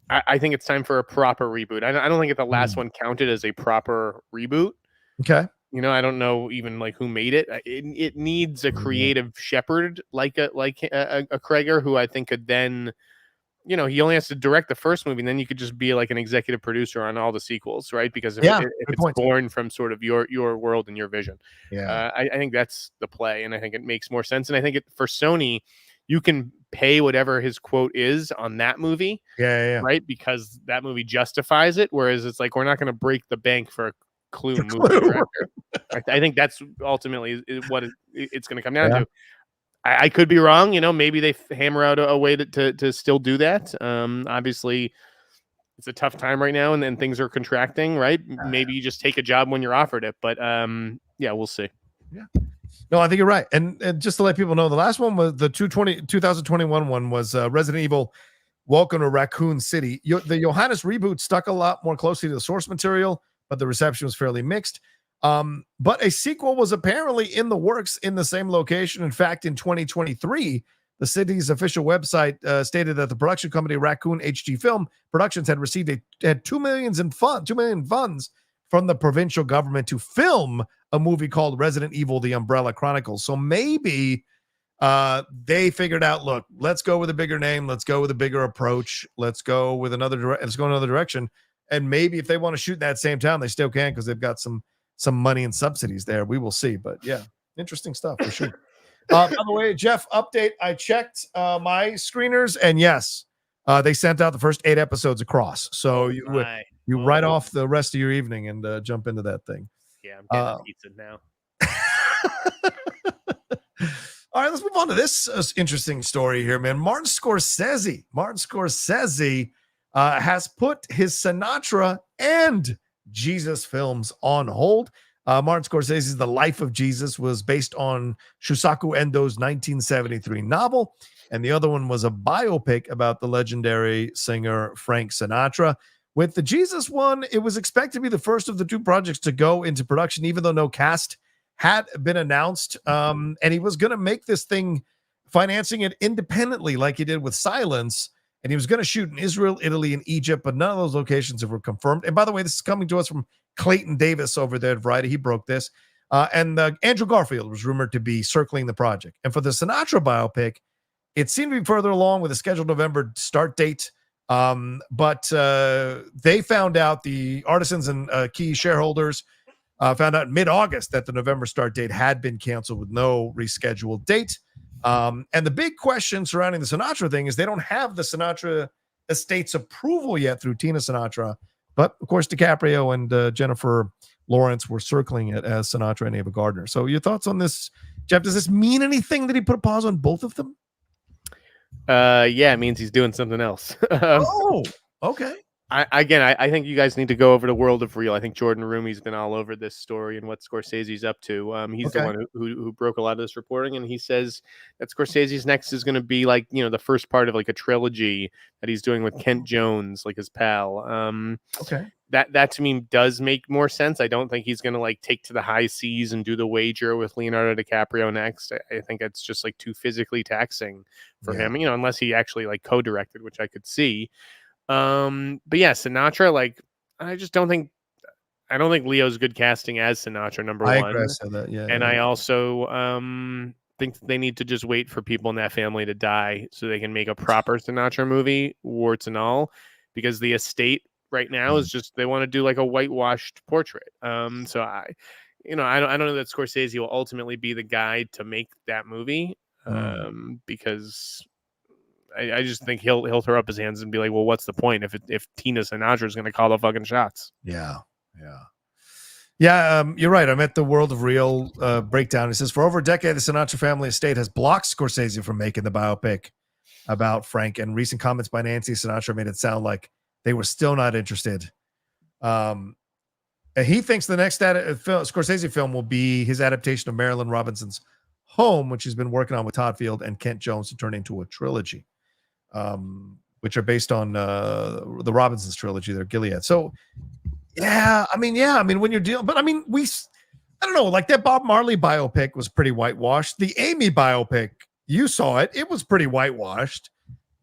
Speaker 2: I think it's time for a proper reboot. I don't think the last one counted as a proper reboot.
Speaker 1: Okay.
Speaker 2: I don't know even like who made it. It needs a creative shepherd like a Cregger, who I think could then. He only has to direct the first movie, and then you could just be like an executive producer on all the sequels, right? Because if it's born from sort of your world and your vision, I think that's the play, and I think it makes more sense. And I think for Sony, you can pay whatever his quote is on that movie, right? Because that movie justifies it. Whereas it's like, we're not going to break the bank for a Clue movie director. I think that's ultimately what it's going to come down to. I could be wrong. Maybe they hammer out a way to still do that. Obviously, it's a tough time right now, and then things are contracting, right? Maybe you just take a job when you're offered it. But we'll see. Yeah.
Speaker 1: No, I think you're right. And just to let people know, the last one was the 2021 one was Resident Evil Welcome to Raccoon City. The Johannes reboot stuck a lot more closely to the source material, but the reception was fairly mixed. But a sequel was apparently in the works in the same location. In fact, in 2023, the city's official website stated that the production company Raccoon HG Film Productions had received had $2 million funds from the provincial government to film a movie called Resident Evil: The Umbrella Chronicles. So maybe they figured out, look, let's go with a bigger name, let's go with a bigger approach, let's go in another direction. And maybe if they want to shoot in that same town, they still can, because they've got some money and subsidies there. We will see. But yeah, interesting stuff for sure. By the way, Jeff, update. I checked my screeners, and yes, they sent out the first 8 episodes across. So you write off the rest of your evening and jump into that thing.
Speaker 2: Yeah, I'm getting pizza now.
Speaker 1: All right, let's move on to this interesting story here, man. Martin Scorsese has put his Sinatra and Jesus films on hold. Martin Scorsese's The Life of Jesus was based on Shusaku Endo's 1973 novel, and the other one was a biopic about the legendary singer Frank Sinatra. With the Jesus one, it was expected to be the first of the 2 projects to go into production, even though no cast had been announced. And he was going to make this thing financing it independently like he did with Silence. And he was going to shoot in Israel, Italy, and Egypt, but none of those locations were confirmed. And by the way, this is coming to us from Clayton Davis over there at Variety. He broke this. And Andrew Garfield was rumored to be circling the project. And for the Sinatra biopic, it seemed to be further along with a scheduled November start date. But they found out, the artisans and key shareholders found out in mid-August that the November start date had been canceled with no rescheduled date. And the big question surrounding the Sinatra thing is they don't have the Sinatra estate's approval yet through Tina Sinatra. But, of course, DiCaprio and Jennifer Lawrence were circling it as Sinatra and Ava Gardner. So your thoughts on this, Jeff? Does this mean anything that he put a pause on both of them?
Speaker 2: Yeah, it means he's doing something else.
Speaker 1: Oh, okay.
Speaker 2: I think you guys need to go over to World of Real. I think Jordan Rumey's been all over this story and what Scorsese's up to. He's the one who broke a lot of this reporting, and he says that Scorsese's next is going to be like, the first part of like a trilogy that he's doing with Kent Jones, like his pal. That to me does make more sense. I don't think he's going to like take to the high seas and do The Wager with Leonardo DiCaprio next. I think it's just like too physically taxing for him, unless he actually like co-directed, which I could see. But yeah, Sinatra, like, I don't think Leo's good casting as Sinatra, number one.
Speaker 1: I agree, I said that, yeah.
Speaker 2: And I also think they need to just wait for people in that family to die so they can make a proper Sinatra movie, warts and all, because the estate right now is just, they want to do like a whitewashed portrait. So I don't know that Scorsese will ultimately be the guy to make that movie, because I just think he'll throw up his hands and be like, well, what's the point if Tina Sinatra is going to call the fucking shots?
Speaker 1: Yeah. You're right. I'm at the World of Real breakdown. It says, for over a decade, the Sinatra family estate has blocked Scorsese from making the biopic about Frank, and recent comments by Nancy Sinatra made it sound like they were still not interested. And he thinks the next Scorsese film will be his adaptation of Marilyn Robinson's Home, which he's been working on with Todd Field and Kent Jones to turn into a trilogy, which are based on the Robinsons trilogy, they're Gilead. So, when you're dealing, but I don't know, like that Bob Marley biopic was pretty whitewashed. The Amy biopic, you saw it, it was pretty whitewashed.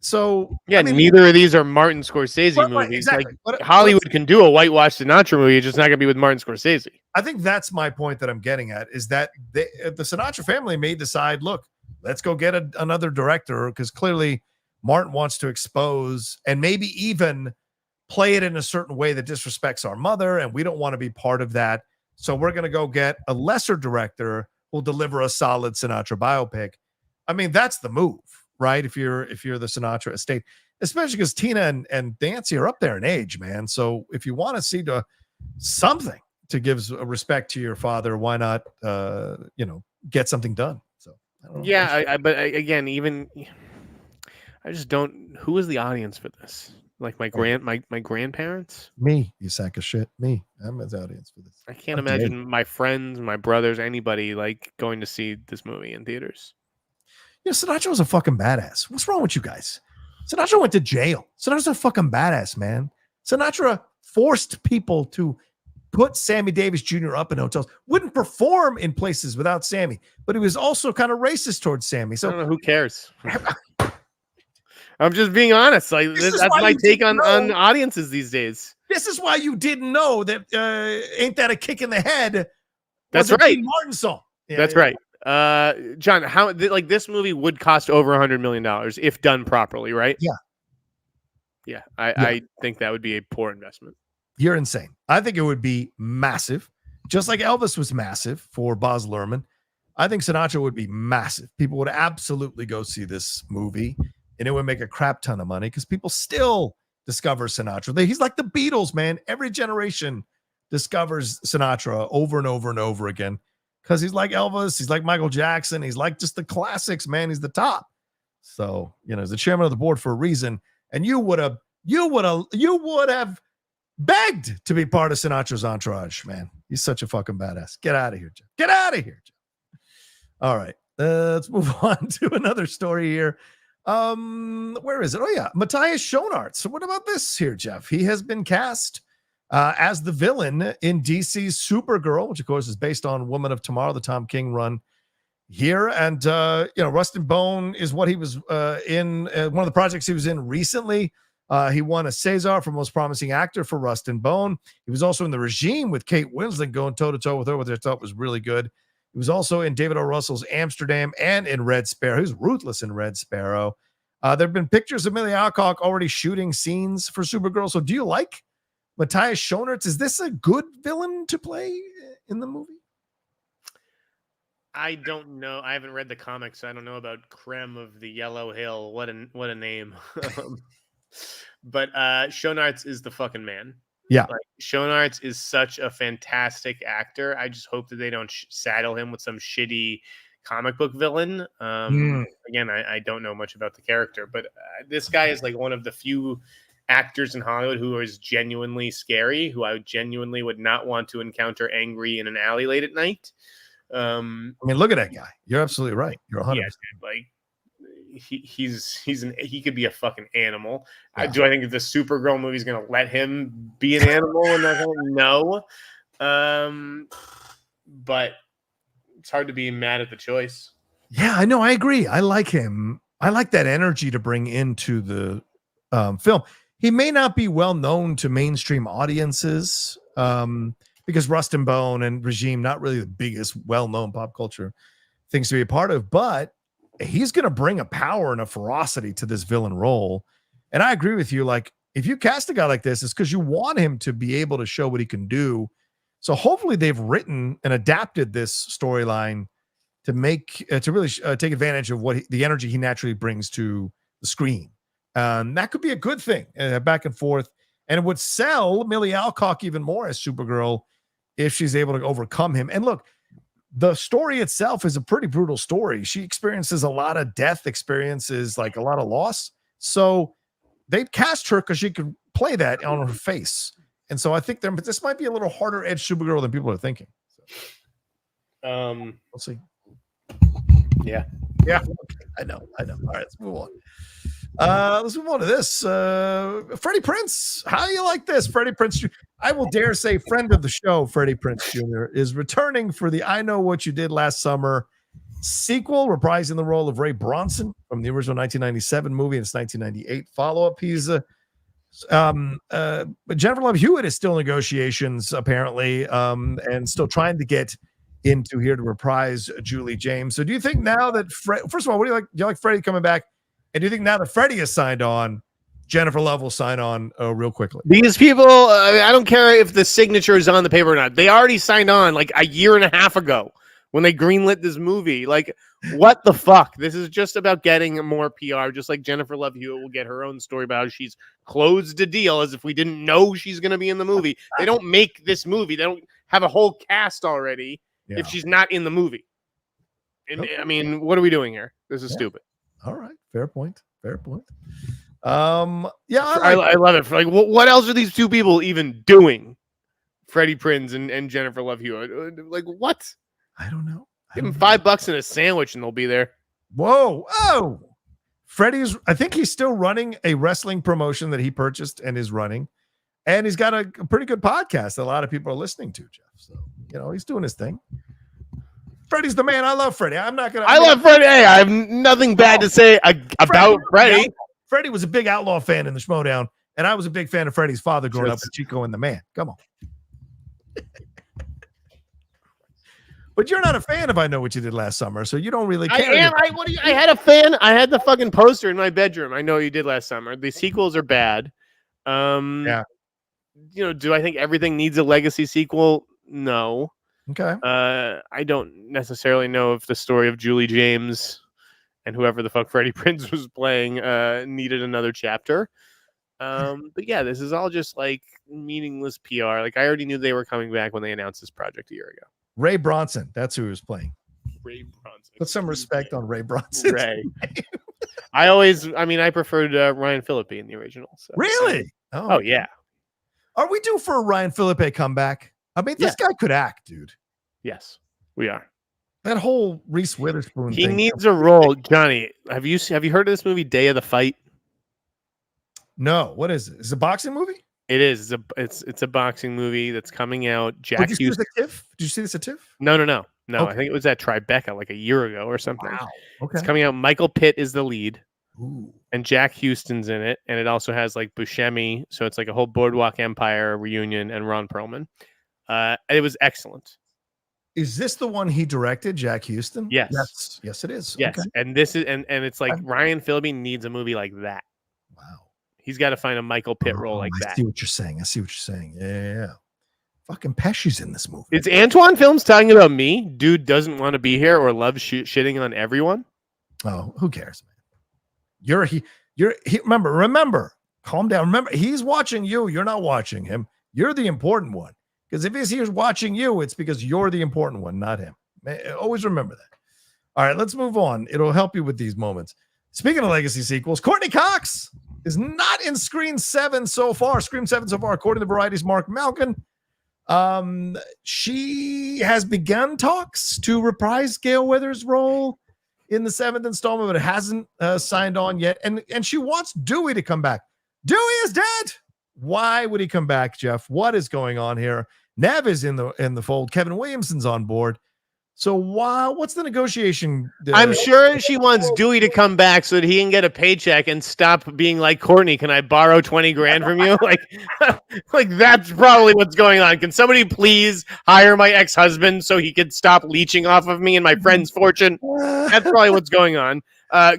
Speaker 1: So
Speaker 2: neither of these are Martin Scorsese movies. Right, exactly. Like Hollywood can do a whitewashed Sinatra movie, it's just not going to be with Martin Scorsese.
Speaker 1: I think that's my point that I'm getting at, is that the Sinatra family may decide, look, let's go get another director, because clearly Martin wants to expose and maybe even play it in a certain way that disrespects our mother, and we don't want to be part of that. So we're going to go get a lesser director who'll deliver a solid Sinatra biopic. That's the move, right? If you're the Sinatra estate, especially because Tina and Nancy are up there in age, man. So if you want to see something to give respect to your father, why not, get something done? So I don't know.
Speaker 2: But again, even I just don't. Who is the audience for this? Like my grandparents?
Speaker 1: Me, you sack of shit. Me, I'm the audience for this.
Speaker 2: I can't imagine my friends, my brothers, anybody like going to see this movie in theaters.
Speaker 1: Sinatra was a fucking badass. What's wrong with you guys? Sinatra went to jail. Sinatra's a fucking badass, man. Sinatra forced people to put Sammy Davis Jr. up in hotels, wouldn't perform in places without Sammy, but he was also kind of racist towards Sammy. So
Speaker 2: I don't know, who cares? I'm just being honest. Like that's my take on audiences these days.
Speaker 1: This is why you didn't know that Ain't That a Kick in the Head?
Speaker 2: That's right.
Speaker 1: Martin song.
Speaker 2: That's right. John, how this movie would cost over $100 million if done properly, right? Yeah. I think that would be a poor investment.
Speaker 1: You're insane. I think it would be massive, just like Elvis was massive for Baz Luhrmann. I think Sinatra would be massive. People would absolutely go see this movie, and it would make a crap ton of money because people still discover Sinatra. He's like the Beatles, man. Every generation discovers Sinatra over and over and over again because he's like Elvis. He's like Michael Jackson. He's like just the classics, man. He's the top. So, he's the chairman of the board for a reason. And you would have begged to be part of Sinatra's entourage, man. He's such a fucking badass. Get out of here, Jeff. Get out of here, Jeff. All right. Let's move on to another story here. Where is it? Oh, yeah. Mattias Schoenarts. So what about this here, Jeff? He has been cast as the villain in DC's Supergirl, which, of course, is based on Woman of Tomorrow, the Tom King run. here. And Rust and Bone is what he was in one of the projects he was in recently. He won a César for most promising actor for Rust and Bone. He was also in The Regime with Kate Winslet, going toe to toe with her, which I thought was really good. He was also in David O. Russell's Amsterdam and in Red Sparrow. He was ruthless in Red Sparrow. There have been pictures of Millie Alcock already shooting scenes for Supergirl. So do you like Mattias Schoenarts? Is this a good villain to play in the movie?
Speaker 2: I don't know. I haven't read the comics, so I don't know about Krem of the Yellow Hill. What a name. But Schoenarts is the fucking man.
Speaker 1: Yeah.
Speaker 2: Like, Schoenarts is such a fantastic actor. I just hope that they don't saddle him with some shitty comic book villain. Again, I don't know much about the character, but this guy is like one of the few actors in Hollywood who is genuinely scary, who I genuinely would not want to encounter angry in an alley late at night.
Speaker 1: I mean, look at that guy. You're absolutely right. You're 100%.
Speaker 2: Yeah, like he could be a fucking animal. Yeah. Do I think the Supergirl movie is going to let him be an animal? And no. But it's hard to be mad at the choice.
Speaker 1: Yeah, I know. I agree. I like him. I like that energy to bring into the film. He may not be well known to mainstream audiences because Rust and Bone and Regime, not really the biggest well-known pop culture things to be a part of, but he's going to bring a power and a ferocity to this villain role. And I agree with you. Like, if you cast a guy like this, it's because you want him to be able to show what he can do. So hopefully they've written and adapted this storyline to make to really take advantage of what the energy he naturally brings to the screen. That could be a good thing, back and forth, and it would sell Millie Alcock even more as Supergirl if she's able to overcome him. And look, the story itself is a pretty brutal story. She experiences a lot of death, experiences like a lot of loss. So they cast her because she could play that on her face. And so I think this might be a little harder edge Supergirl than people are thinking. So, we'll see.
Speaker 2: Yeah.
Speaker 1: Okay. I know. All right, let's move on. Let's move on to this. Freddie Prinze. How do you like this? Freddie Prinze Jr. I will dare say friend of the show, Freddie Prinze Jr. is returning for the I Know What You Did Last Summer sequel, reprising the role of Ray Bronson from the original 1997 movie and its 1998 follow-up. He's but Jennifer Love Hewitt is still in negotiations, apparently, and still trying to get into here to reprise Julie James. So do you think now that first of all, what do you like? Do you like Freddie coming back? And do you think now that Freddie has signed on, Jennifer Love will sign on real quickly?
Speaker 2: These people, I don't care if the signature is on the paper or not. They already signed on like a year and a half ago when they greenlit this movie. Like, what the fuck? This is just about getting more PR, just like Jennifer Love Hewitt will get her own story about how she's closed a deal as if we didn't know she's going to be in the movie. They don't make this movie. They don't have a whole cast already if she's not in the movie. And okay. I mean, what are we doing here? This is stupid.
Speaker 1: All right. Fair point. I
Speaker 2: love it. Like, what else are these two people even doing? Freddie Prinze and Jennifer Love Hewitt. Like, what?
Speaker 1: I don't know.
Speaker 2: Give them $5 and a sandwich and they'll be there.
Speaker 1: Whoa. Oh, Freddie's, I think he's still running a wrestling promotion that he purchased and is running. And he's got a pretty good podcast that a lot of people are listening to, Jeff. So, he's doing his thing. Freddie's the man. I love Freddie. I love
Speaker 2: Freddie. Hey, I have nothing bad to say about Freddie.
Speaker 1: Freddie was a big Outlaw fan in the Schmodown, and I was a big fan of Freddie's father growing up with Chico and the Man. Come on. But you're not a fan of I Know What You Did Last Summer, so you don't really care.
Speaker 2: I had a fan. I had the fucking poster in my bedroom. I Know What You Did Last Summer. The sequels are bad. Yeah. Do I think everything needs a legacy sequel? No.
Speaker 1: Okay.
Speaker 2: I don't necessarily know if the story of Julie James and whoever the fuck Freddie Prinze was playing needed another chapter. But yeah, this is all just like meaningless PR. Like, I already knew they were coming back when they announced this project a year ago.
Speaker 1: Ray Bronson, that's who he was playing.
Speaker 2: Ray Bronson.
Speaker 1: Put some respect on Ray Bronson.
Speaker 2: Ray. I preferred Ryan Phillippe in the original. So.
Speaker 1: Really?
Speaker 2: Oh yeah.
Speaker 1: Are we due for a Ryan Phillippe comeback? I mean, this guy could act, dude.
Speaker 2: Yes, we are.
Speaker 1: That whole Reese Witherspoon
Speaker 2: thing.
Speaker 1: He
Speaker 2: needs a role. Johnny, have you heard of this movie, Day of the Fight?
Speaker 1: No. What is it? Is it a boxing movie?
Speaker 2: It is. It's a boxing movie that's coming out.
Speaker 1: Did you see this at TIFF?
Speaker 2: No. No, I think it was at Tribeca like a year ago or something.
Speaker 1: Wow. Okay.
Speaker 2: It's coming out. Michael Pitt is the lead.
Speaker 1: Ooh.
Speaker 2: And Jack Houston's in it, and it also has like Buscemi, so it's like a whole Boardwalk Empire reunion, and Ron Perlman. It was excellent.
Speaker 1: Is this the one he directed, Jack Houston?
Speaker 2: Yes.
Speaker 1: Yes, it is.
Speaker 2: Yes,
Speaker 1: Okay.
Speaker 2: and this is and it's like Ryan Philby needs a movie like that.
Speaker 1: Wow.
Speaker 2: He's got to find a Michael Pitt role like that.
Speaker 1: I see what you're saying. Yeah. Fucking Pesci's in this movie.
Speaker 2: Is Antoine Films talking about me? Dude doesn't want to be here or loves shitting on everyone.
Speaker 1: Oh, who cares, man? Remember, calm down. Remember, he's watching you. You're not watching him. You're the important one. Because if he's watching you, it's because you're the important one, not him. Always remember that. All right, let's move on. It'll help you with these moments. Speaking of legacy sequels, Courtney Cox is not in Scream 7 so far, according to Variety's Mark Malkin. She has begun talks to reprise Gale Weathers' role in the 7th installment, but it hasn't signed on yet. And she wants Dewey to come back. Dewey is dead. Why would he come back, Jeff? What is going on here? Nev is in the fold. Kevin Williamson's on board. So what's the negotiation?
Speaker 2: I'm sure she wants Dewey to come back so that he can get a paycheck and stop being like, Courtney, can I borrow 20 grand from you? like that's probably what's going on. Can somebody please hire my ex-husband so he could stop leeching off of me and my friend's fortune? That's probably what's going on.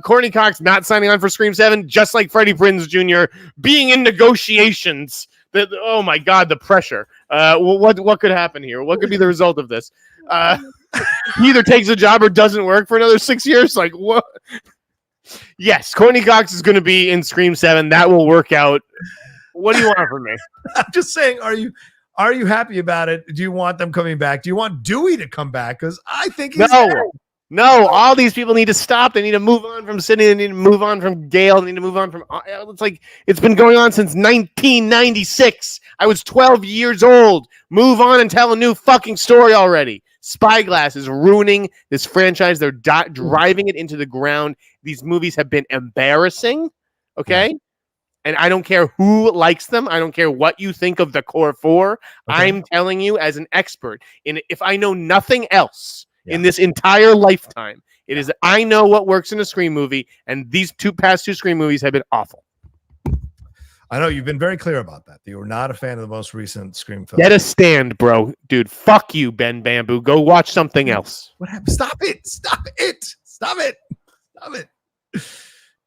Speaker 2: Courtney Cox not signing on for Scream 7, just like Freddie Prinze Jr. being in negotiations. Oh my God, the pressure. What could happen here? What could be the result of this? He either takes a job or doesn't work for another 6 years. Like what? Yes, Courtney Cox is going to be in Scream 7. That will work out. What do you want from me?
Speaker 1: I'm just saying, are you happy about it? Do you want them coming back? Do you want Dewey to come back? Because I think he's
Speaker 2: No, all these people need to stop. They need to move on from Sydney. They need to move on from Gale. They need to move on from. It's like it's been going on since 1996. I was 12 years old. Move on and tell a new fucking story already. Spyglass is ruining this franchise. They're driving it into the ground. These movies have been embarrassing. Okay. Yeah. And I don't care who likes them. I don't care what you think of the core four. Okay. I'm telling you as an expert. If I know nothing else in this entire lifetime, it is I know what works in a Scream movie, and these past two Scream movies have been awful.
Speaker 1: I know you've been very clear about that. You were not a fan of the most recent Scream film.
Speaker 2: Get a stand, bro. Dude, fuck you, Ben Bamboo. Go watch something else.
Speaker 1: What happened? Stop it.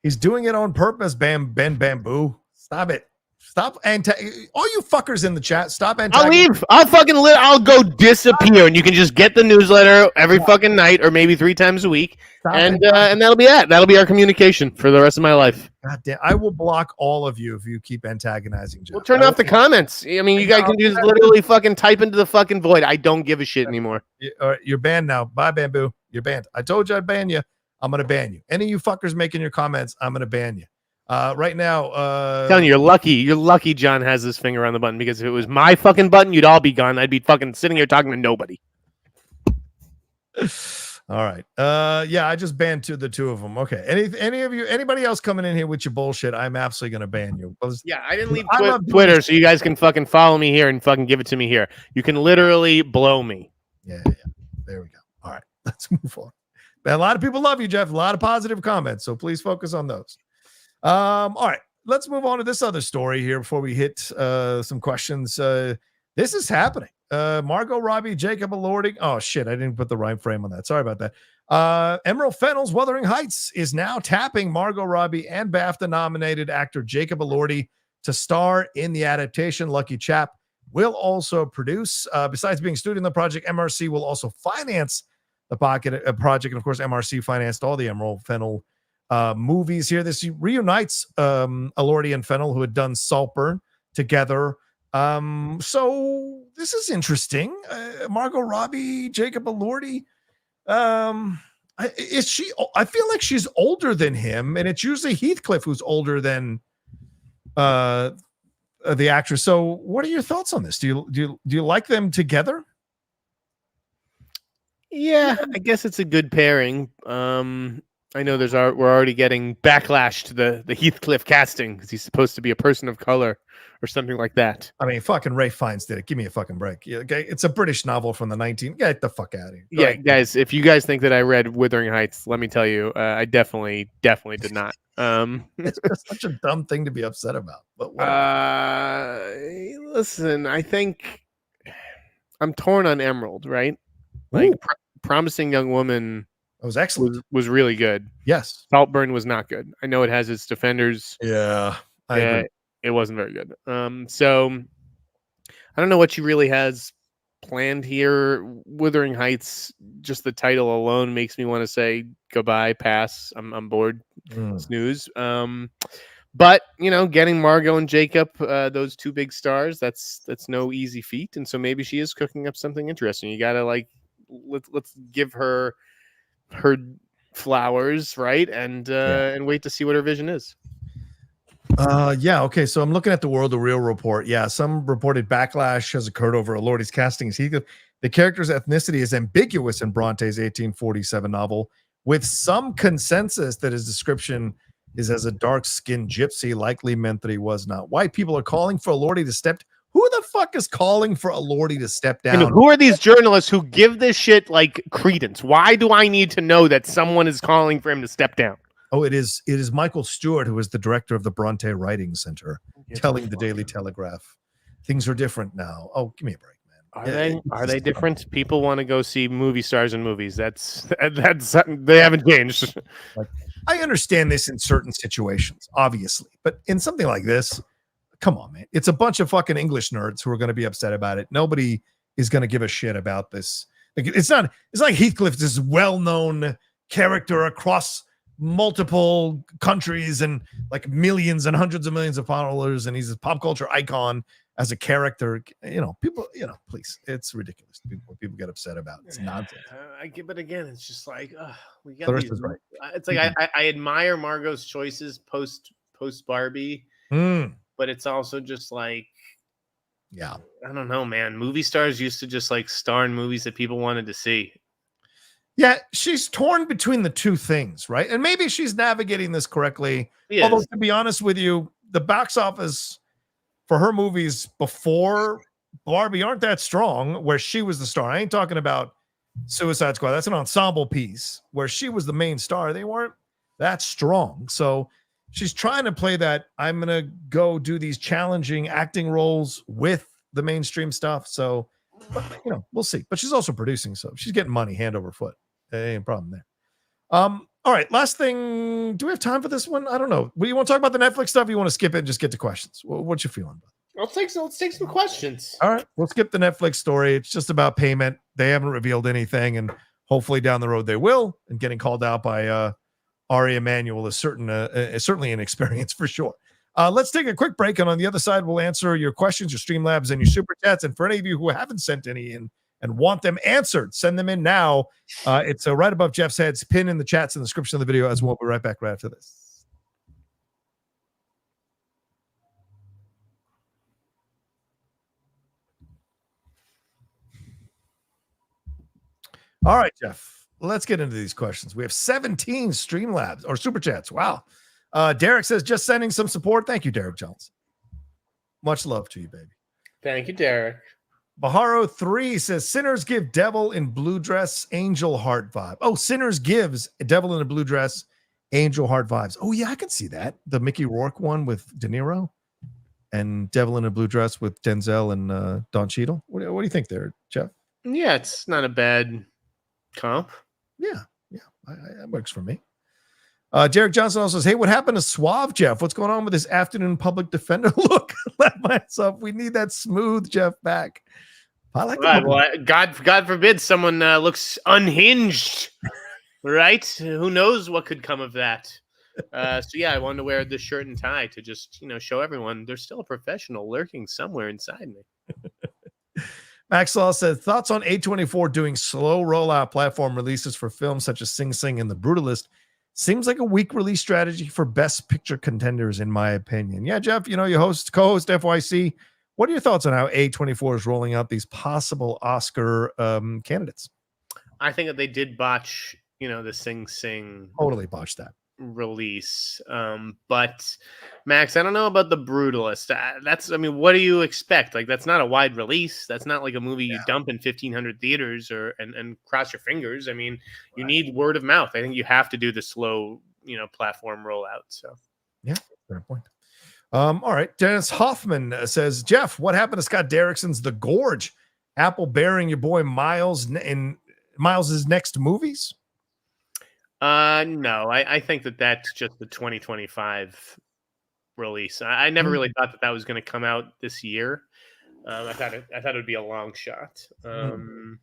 Speaker 1: He's doing it on purpose, Ben Bamboo. Stop it. Stop. All you fuckers in the chat, stop.
Speaker 2: I'll leave. I'll go disappear, and you can just get the newsletter every fucking night or maybe 3 times a week. And that'll be it. That'll be our communication for the rest of my life.
Speaker 1: God damn. I will block all of you if you keep antagonizing Jeff.
Speaker 2: We'll turn off the comments. I mean, you guys can just literally fucking type into the fucking void. I don't give a shit anymore.
Speaker 1: You're banned now. Bye, Bamboo. You're banned. I told you I'd ban you. I'm going to ban you. Any of you fuckers making your comments, I'm going to ban you. Right now,
Speaker 2: I'm telling you, you're lucky. You're lucky John has his finger on the button, because if it was my fucking button, you'd all be gone. I'd be fucking sitting here talking to nobody.
Speaker 1: All right. Yeah, I just banned the two of them. Okay. Anybody else coming in here with your bullshit, I'm absolutely gonna ban you.
Speaker 2: Yeah, I didn't leave Twitter, so you guys can fucking follow me here and fucking give it to me here. You can literally blow me.
Speaker 1: Yeah. There we go. All right, let's move on. A lot of people love you, Jeff. A lot of positive comments, so please focus on those. All right, let's move on to this other story here before we hit some questions. This is happening. Margot Robbie, Jacob Elordi. Oh shit, I didn't put the right frame on that. Sorry about that. Emerald Fennell's Wuthering Heights is now tapping Margot Robbie and BAFTA-nominated actor Jacob Elordi to star in the adaptation. Lucky chap. Will also produce. Besides being studio in the project, MRC will also finance the project, and of course, MRC financed all the Emerald Fennell movies here. This reunites Elordi and Fennell, who had done Saltburn together. So this is interesting. Margot Robbie, Jacob Elordi. Is she? I feel like she's older than him, and it's usually Heathcliff who's older than the actress. So, what are your thoughts on this? Do you like them together?
Speaker 2: Yeah, I guess it's a good pairing. I I know we're already getting backlash to the Heathcliff casting because he's supposed to be a person of color or something like that.
Speaker 1: I mean, fucking Ray Fiennes did it. Give me a fucking break. Yeah, okay, it's a British novel from the 19. Get the fuck out of here. Go ahead.
Speaker 2: Guys, if you guys think that I read Wuthering Heights, let me tell you, I definitely did not.
Speaker 1: It's just such a dumb thing to be upset about. But
Speaker 2: listen, I think I'm torn on Emerald, right? Like Promising Young Woman.
Speaker 1: It was excellent.
Speaker 2: Was really good.
Speaker 1: Yes.
Speaker 2: Saltburn was not good. I know it has its defenders.
Speaker 1: Yeah, I agree.
Speaker 2: It wasn't very good. So I don't know what she really has planned here. Wuthering Heights, just the title alone makes me want to say goodbye, pass. I'm bored. Snooze. But getting Margot and Jacob, those two big stars, that's no easy feat. And so maybe she is cooking up something interesting. You gotta let's give her flowers, right? And wait to see what her vision is.
Speaker 1: Okay, so I'm looking at the World of Real report. Some reported backlash has occurred over Elordi's casting as Heathcliff. The character's ethnicity is ambiguous in Bronte's 1847 novel, with some consensus that his description is as a dark-skinned gypsy, likely meant that he was not white. People are calling for Elordi to step. Who the fuck is calling for Elordi to step down?
Speaker 2: And who are these journalists who give this shit credence? Why do I need to know that someone is calling for him to step down?
Speaker 1: Oh, it is Michael Stewart, who is the director of the Bronte Writing Center, telling the Daily Telegraph, things are different now. Oh, give me a break, man.
Speaker 2: Are they different? People want to go see movie stars in movies. That's they haven't changed.
Speaker 1: I understand this in certain situations, obviously, but in something like this, come on, man. It's a bunch of fucking English nerds who are going to be upset about it. Nobody is going to give a shit about this. It's not Heathcliff, this well-known character across multiple countries and millions and hundreds of millions of followers, and he's a pop culture icon as a character. People, please, it's ridiculous. People get upset about it. It's nonsense.
Speaker 2: But again, it's just we got
Speaker 1: the rest is right.
Speaker 2: It's I admire Margot's choices post Barbie, but it's also just I don't know, man. Movie stars used to just star in movies that people wanted to see.
Speaker 1: Yeah, she's torn between the two things, right? And maybe she's navigating this correctly. Although, to be honest with you, the box office for her movies before Barbie aren't that strong, where she was the star. I ain't talking about Suicide Squad. That's an ensemble piece. Where she was the main star, they weren't that strong. So she's trying to play that, I'm going to go do these challenging acting roles with the mainstream stuff. So, we'll see. But she's also producing, so she's getting money hand over foot. Ain't a problem there. All right, last thing. Do we have time for this one? I don't know. Do you want to talk about the Netflix stuff? Or you want to skip it and just get to questions? What you feeling about?
Speaker 2: Let's take some questions.
Speaker 1: All right, we'll skip the Netflix story. It's just about payment. They haven't revealed anything, and hopefully down the road they will. And getting called out by Ari Emanuel is certainly an experience for sure. Let's take a quick break, and on the other side, we'll answer your questions, your Streamlabs, and your Super Chats. And for any of you who haven't sent any in and want them answered, send them in now. It's right above Jeff's head. It's pinned in the chats in the description of the video as well. We'll be right back right after this. All right, Jeff, let's get into these questions. We have 17 Streamlabs or Super Chats. Wow. Derek says, just sending some support. Thank you, Derek Johnson. Much love to you, baby.
Speaker 2: Thank you, Derek.
Speaker 1: Baharo 3 says, Sinners give Devil in Blue Dress, Angel Heart vibe. Oh, Sinners gives Devil in a Blue Dress, Angel Heart vibes. Oh, yeah, I can see that. The Mickey Rourke one with De Niro and Devil in a Blue Dress with Denzel and Don Cheadle. What do you think there, Jeff?
Speaker 2: Yeah, it's not a bad comp.
Speaker 1: Yeah, that works for me. Derek Johnson also says, hey, what happened to Suave Jeff? What's going on with this afternoon public defender look? Let myself. We need that smooth Jeff back. I like
Speaker 2: that. Well, God forbid someone looks unhinged, right? Who knows what could come of that? So yeah, I wanted to wear this shirt and tie to just show everyone there's still a professional lurking somewhere inside me.
Speaker 1: Maxwell says, thoughts on A24 doing slow rollout platform releases for films such as Sing Sing and The Brutalist? Seems like a weak release strategy for best picture contenders, in my opinion. Yeah, Jeff, you co-host FYC. What are your thoughts on how A24 is rolling out these possible Oscar candidates?
Speaker 2: I think that they did botch the Sing Sing
Speaker 1: Totally botched that
Speaker 2: release. But Max, I don't know about the Brutalist. What do you expect? Like, that's not a wide release. That's not like a movie you dump in 1,500 theaters and cross your fingers. I mean, you need word of mouth. I think you have to do the slow, platform rollout. So
Speaker 1: yeah, fair point. All right. Dennis Hoffman says, Jeff, what happened to Scott Derrickson's The Gorge? Apple bearing your boy Miles in Miles's next movies?
Speaker 2: No, I think that's just the 2025 release. I never really thought that was going to come out this year. I thought it would be a long shot. And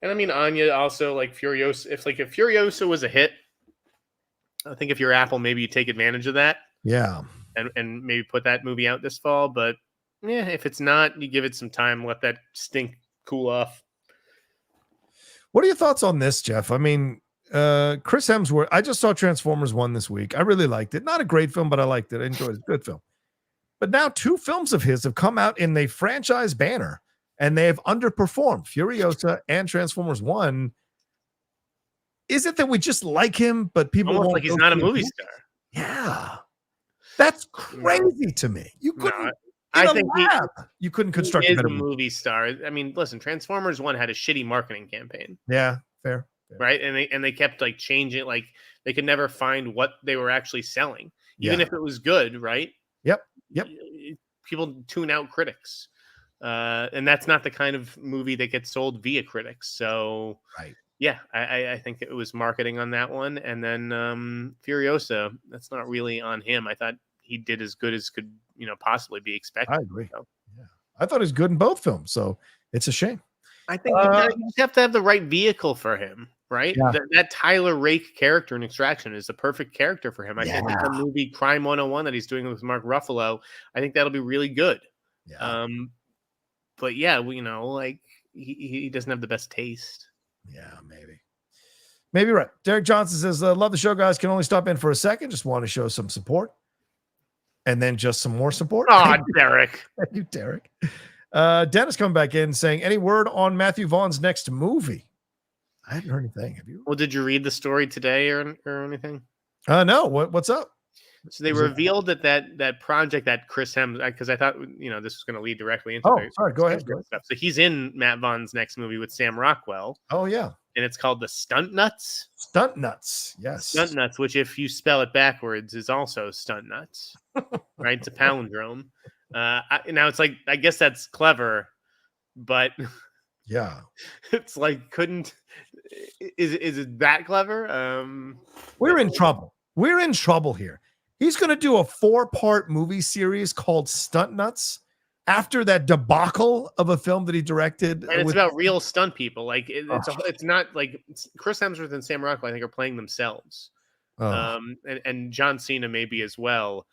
Speaker 2: I mean, Anya also, like, Furiosa. If Furiosa was a hit, I think if you're Apple, maybe you take advantage of that.
Speaker 1: Yeah.
Speaker 2: And maybe put that movie out this fall. But yeah, if it's not, you give it some time, let that stink cool off.
Speaker 1: What are your thoughts on this, Jeff? I mean, Chris Hemsworth, I just saw Transformers 1 this week. I really liked it. Not a great film, but I liked it. I enjoyed it. Good film. But now 2 films of his have come out in the franchise banner, and they have underperformed. Furiosa and Transformers 1. Is it that we just like him, but people
Speaker 2: almost
Speaker 1: won't
Speaker 2: like he's not a movie star?
Speaker 1: Yeah. That's crazy to me. You couldn't.
Speaker 2: I think
Speaker 1: you couldn't construct
Speaker 2: a movie star. I mean, listen, Transformers 1 had a shitty marketing campaign.
Speaker 1: Yeah, fair.
Speaker 2: Right? And they kept like changing, like they could never find what they were actually selling, even if it was good, right?
Speaker 1: Yep.
Speaker 2: People tune out critics. And that's not the kind of movie that gets sold via critics. So yeah, I think it was marketing on that one. And then Furiosa, that's not really on him. I thought he did as good as could, possibly be expected.
Speaker 1: I agree. So. Yeah. I thought he was good in both films, so it's a shame.
Speaker 2: I think you just have to have the right vehicle for him, right? Yeah. That Tyler Rake character in Extraction is the perfect character for him. I think the movie Crime 101 that he's doing with Mark Ruffalo, I think that'll be really good. Yeah. But yeah, like he doesn't have the best taste.
Speaker 1: Yeah, maybe right. Derek Johnson says, love the show, guys. Can only stop in for a second. Just want to show some support. And then just some more support.
Speaker 2: Oh, Derek.
Speaker 1: Thank you, Derek. Dennis coming back in saying, any word on Matthew Vaughn's next movie? I haven't heard anything. Have you?
Speaker 2: Well, did you read the story today or anything?
Speaker 1: No. What's up?
Speaker 2: So they revealed that project that Chris Hemsworth, because I thought this was going to lead directly into.
Speaker 1: Oh, sorry. Go ahead.
Speaker 2: Stuff. So he's in Matt Vaughn's next movie with Sam Rockwell.
Speaker 1: Oh yeah,
Speaker 2: and it's called The Stunt Nuts.
Speaker 1: Stunt Nuts, yes.
Speaker 2: Stunt Nuts, which if you spell it backwards is also Stunt Nuts, right? It's a palindrome. Now it's like, I guess that's clever, but
Speaker 1: yeah,
Speaker 2: it's like is it that clever?
Speaker 1: We're in trouble. We're in trouble here. He's going to do a 4-part movie series called Stunt Nuts after that debacle of a film that he directed.
Speaker 2: And it's about real stunt people. Like it's not like Chris Hemsworth and Sam Rockwell, I think, are playing themselves. And John Cena maybe as well.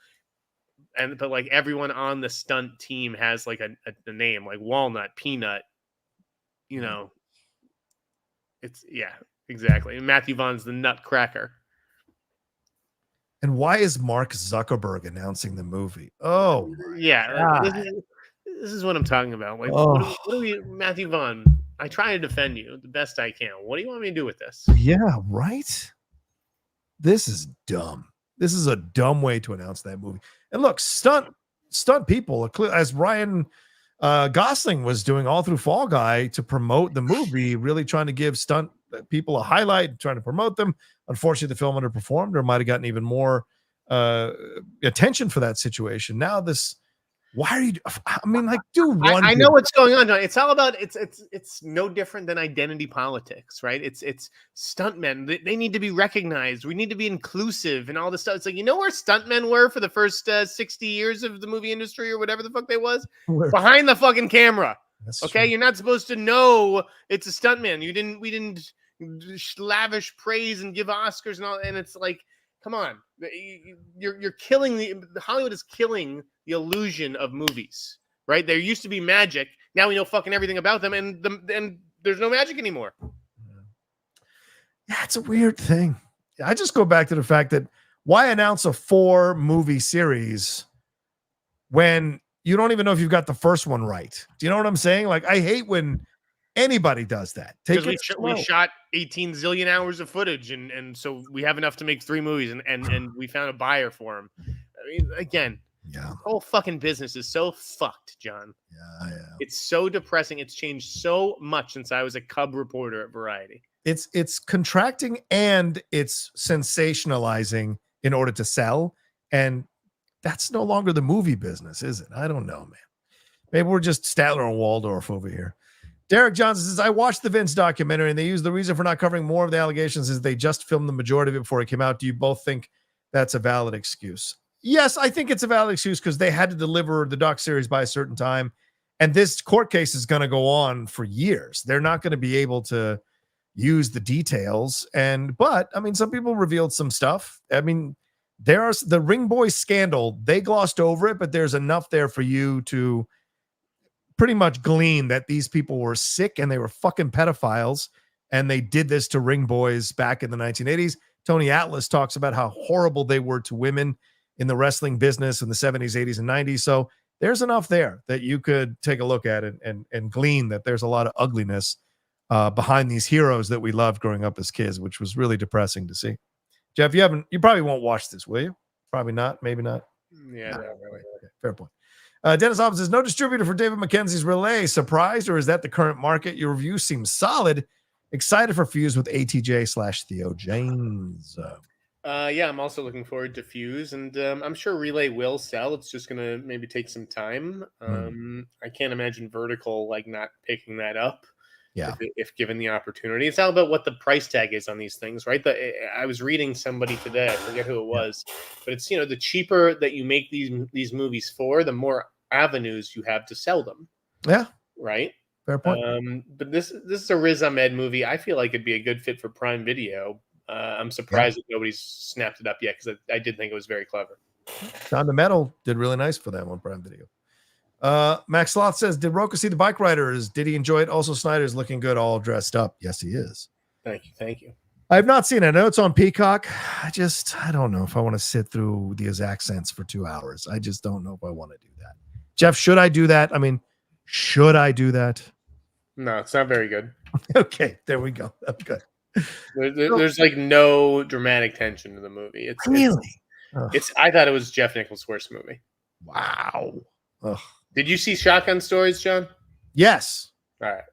Speaker 2: But like everyone on the stunt team has like a name, like Walnut, Peanut, it's exactly. And Matthew Vaughn's the Nutcracker.
Speaker 1: And why is Mark Zuckerberg announcing the movie? Oh,
Speaker 2: yeah. This is what I'm talking about. Like, what do we, Matthew Vaughn? I try to defend you the best I can. What do you want me to do with this?
Speaker 1: Yeah, right. This is dumb. This is a dumb way to announce that movie. And look, stunt people, as Ryan Gosling was doing all through Fall Guy to promote the movie, really trying to give stunt people a highlight, trying to promote them. Unfortunately, the film underperformed, or might have gotten even more attention for that situation. Now this, why are you? I mean, like, do one.
Speaker 2: I know what's going on, John. It's all about it's no different than identity politics, right? It's stuntmen. They need to be recognized. We need to be inclusive and all this stuff. It's like, where stuntmen were for the first 60 years of the movie industry or whatever the fuck they was? Behind the fucking camera. That's okay, true. You're not supposed to know it's a stuntman. We didn't lavish praise and give Oscars and all, and it's like, come on, you're killing Hollywood is killing the illusion of movies, right? There used to be magic. Now we know fucking everything about them, and there's no magic anymore.
Speaker 1: Yeah, it's a weird thing. I just go back to the fact that why announce a 4-movie series when you don't even know if you've got the first one right? Do you know what I'm saying? Like, I hate when Anybody does that. Take it
Speaker 2: we shot 18 zillion hours of footage, and so we have enough to make 3 movies, and we found a buyer for them. I mean, again, the whole fucking business is so fucked, John.
Speaker 1: Yeah.
Speaker 2: It's so depressing. It's changed so much since I was a cub reporter at Variety.
Speaker 1: It's contracting and it's sensationalizing in order to sell, and that's no longer the movie business, is it? I don't know, man. Maybe we're just Statler and Waldorf over here. Derek Johnson says, I watched the Vince documentary and they used the reason for not covering more of the allegations is they just filmed the majority of it before it came out. Do you both think that's a valid excuse? Yes, I think it's a valid excuse because they had to deliver the doc series by a certain time. And this court case is going to go on for years. They're not going to be able to use the details. But I mean, some people revealed some stuff. I mean, there's the Ring Boy scandal. They glossed over it, but there's enough there for you to pretty much glean that these people were sick and they were fucking pedophiles. And they did this to Ring Boys back in the 1980s. Tony Atlas talks about how horrible they were to women in the wrestling business in the 70s, 80s, and 90s. So there's enough there that you could take a look at it and glean that there's a lot of ugliness behind these heroes that we loved growing up as kids, which was really depressing to see. Jeff, you probably won't watch this, will you? Probably not. Maybe not.
Speaker 2: Yeah, not really.
Speaker 1: Okay, fair point. Dennis Hobbs says, no distributor for David Mackenzie's Relay. Surprised, or is that the current market? Your review seems solid. Excited for Fuse with ATJ/Theo James.
Speaker 2: Yeah, I'm also looking forward to Fuse, and I'm sure Relay will sell. It's just going to maybe take some time. I can't imagine Vertical not picking that up.
Speaker 1: Yeah,
Speaker 2: if given the opportunity. It's all about what the price tag is on these things, right? I was reading somebody today, I forget who it was, but it's the cheaper that you make these movies for, the more avenues you have to sell them.
Speaker 1: Yeah,
Speaker 2: right.
Speaker 1: Fair point.
Speaker 2: But this is a Riz Ahmed movie. I feel like it'd be a good fit for Prime Video. I'm surprised that nobody's snapped it up yet because I did think it was very clever.
Speaker 1: John the Metal did really nice for them on Prime Video. Max Sloth says, did Rocha see The Bike Riders? Did he enjoy it? Also, Snyder's looking good, all dressed up. Yes, he is.
Speaker 2: Thank you.
Speaker 1: I have not seen it. I know it's on Peacock. I don't know if I want to sit through these accents for 2 hours. I just don't know if I want to do that. Jeff, should I do that? I mean, should I do that? No,
Speaker 2: it's not very good.
Speaker 1: Okay, there we go. That's good.
Speaker 2: There's no dramatic tension to the movie. It's really. I thought it was Jeff Nichols' worst movie.
Speaker 1: Wow. Ugh.
Speaker 2: Did you see Shotgun Stories, John?
Speaker 1: Yes.
Speaker 2: All right.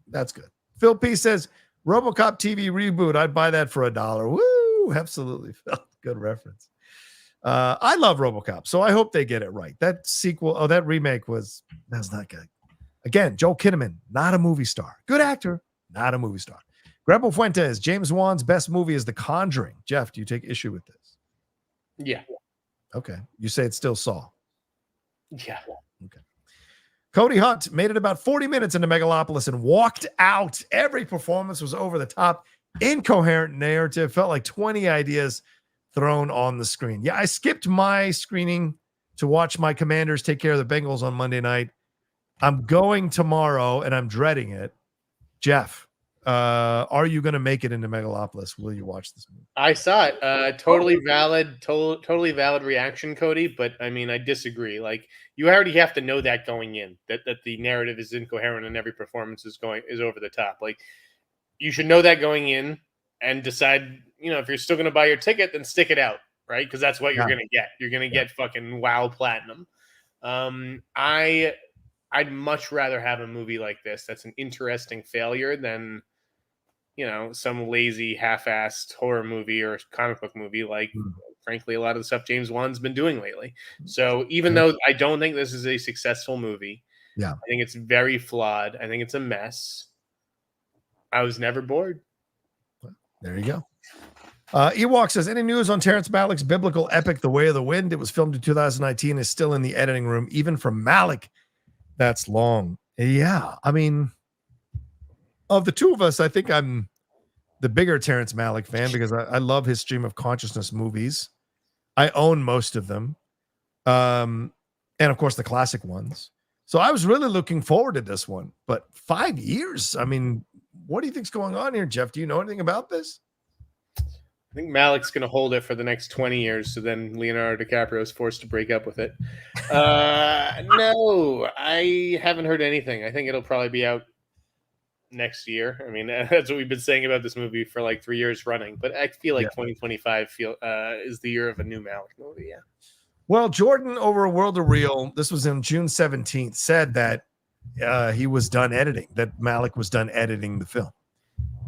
Speaker 1: That's good. Phil P says, RoboCop TV reboot. I'd buy that for $1. Woo! Absolutely, Phil. Good reference. I love RoboCop, so I hope they get it right. That sequel, that remake that's not good. Again, Joel Kinnaman, not a movie star. Good actor, not a movie star. Grebo Fuentes, James Wan's best movie is The Conjuring. Jeff, do you take issue with this?
Speaker 2: Yeah.
Speaker 1: Okay. You say it's still Saw.
Speaker 2: Yeah.
Speaker 1: Okay. Cody Hunt made it about 40 minutes into Megalopolis and walked out. Every performance was over the top, incoherent narrative. Felt like 20 ideas thrown on the screen. Yeah, I skipped my screening to watch my Commanders take care of the Bengals on Monday night. I'm going tomorrow, and I'm dreading it. Jeff, are you going to make it into Megalopolis? Will you watch this movie?
Speaker 2: I saw it. Totally valid reaction, Cody. But I mean, I disagree. You already have to know that going in, that the narrative is incoherent and every performance is over the top. You should know that going in and decide. If you're still going to buy your ticket, then stick it out, right? Because that's what you're going to get. You're going to get fucking wow platinum. I'd much rather have a movie like this that's an interesting failure than some lazy half-assed horror movie or comic book movie frankly a lot of the stuff James Wan's been doing lately. So even though I don't think this is a successful movie, I think it's very flawed. I think it's a mess. I was never bored.
Speaker 1: There you go. Ewok says, any news on Terrence Malick's biblical epic, The Way of the Wind? It was filmed in 2019, is still in the editing room. Even for Malick, that's long. Yeah, I mean, of the two of us, I think I'm the bigger Terrence Malick fan because I love his stream of consciousness movies. I own most of them. And of course the classic ones. So I was really looking forward to this one, but 5 years. I mean, what do you think's going on here, Jeff? Do you know anything about this?
Speaker 2: I think Malick's going to hold it for the next 20 years. So then Leonardo DiCaprio is forced to break up with it. No, I haven't heard anything. I think it'll probably be out next year. I mean, that's what we've been saying about this movie for like 3 years running. But I feel like 2025 is the year of a new Malick movie. Yeah.
Speaker 1: Well, Jordan over A World of Real, this was in June 17th, said that he was done editing, that Malick was done editing the film.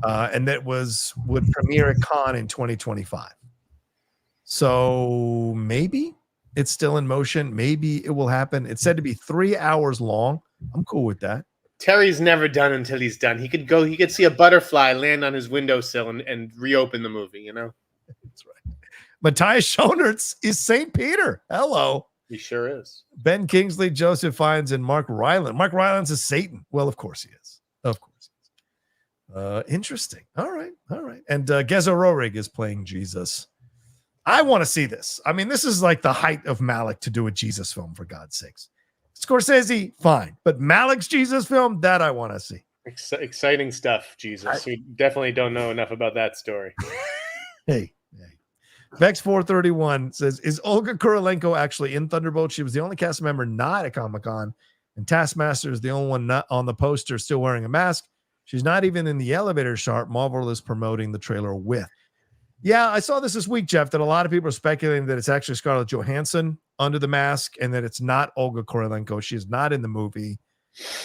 Speaker 1: And that would premiere at Cannes in 2025. So maybe it's still in motion. Maybe it will happen. It's said to be 3 hours long. I'm cool with that.
Speaker 2: Terry's never done until he's done. He could see a butterfly land on his windowsill and reopen the movie, you know?
Speaker 1: That's right. Mattias Schoenarts is St. Peter. Hello.
Speaker 2: He sure is.
Speaker 1: Ben Kingsley, Joseph Fiennes, and Mark Rylance. Mark Rylance is Satan. Well, of course he is. Of course he is. Interesting. All right. And Geza Rohrig is playing Jesus. I want to see this. I mean, this is like the height of Malick to do a Jesus film, for God's sakes. Scorsese, fine. But Malick's Jesus film, that I want to see.
Speaker 2: Exciting stuff, Jesus. We definitely don't know enough about that story.
Speaker 1: Hey. Vex431 says, is Olga Kurylenko actually in Thunderbolts? She was the only cast member not at Comic-Con, and Taskmaster is the only one not on the poster still wearing a mask. She's not even in the elevator shot Marvel is promoting the trailer with. Yeah, I saw this week, Jeff, that a lot of people are speculating that it's actually Scarlett Johansson under the mask and that it's not Olga Kurylenko. She is not in the movie.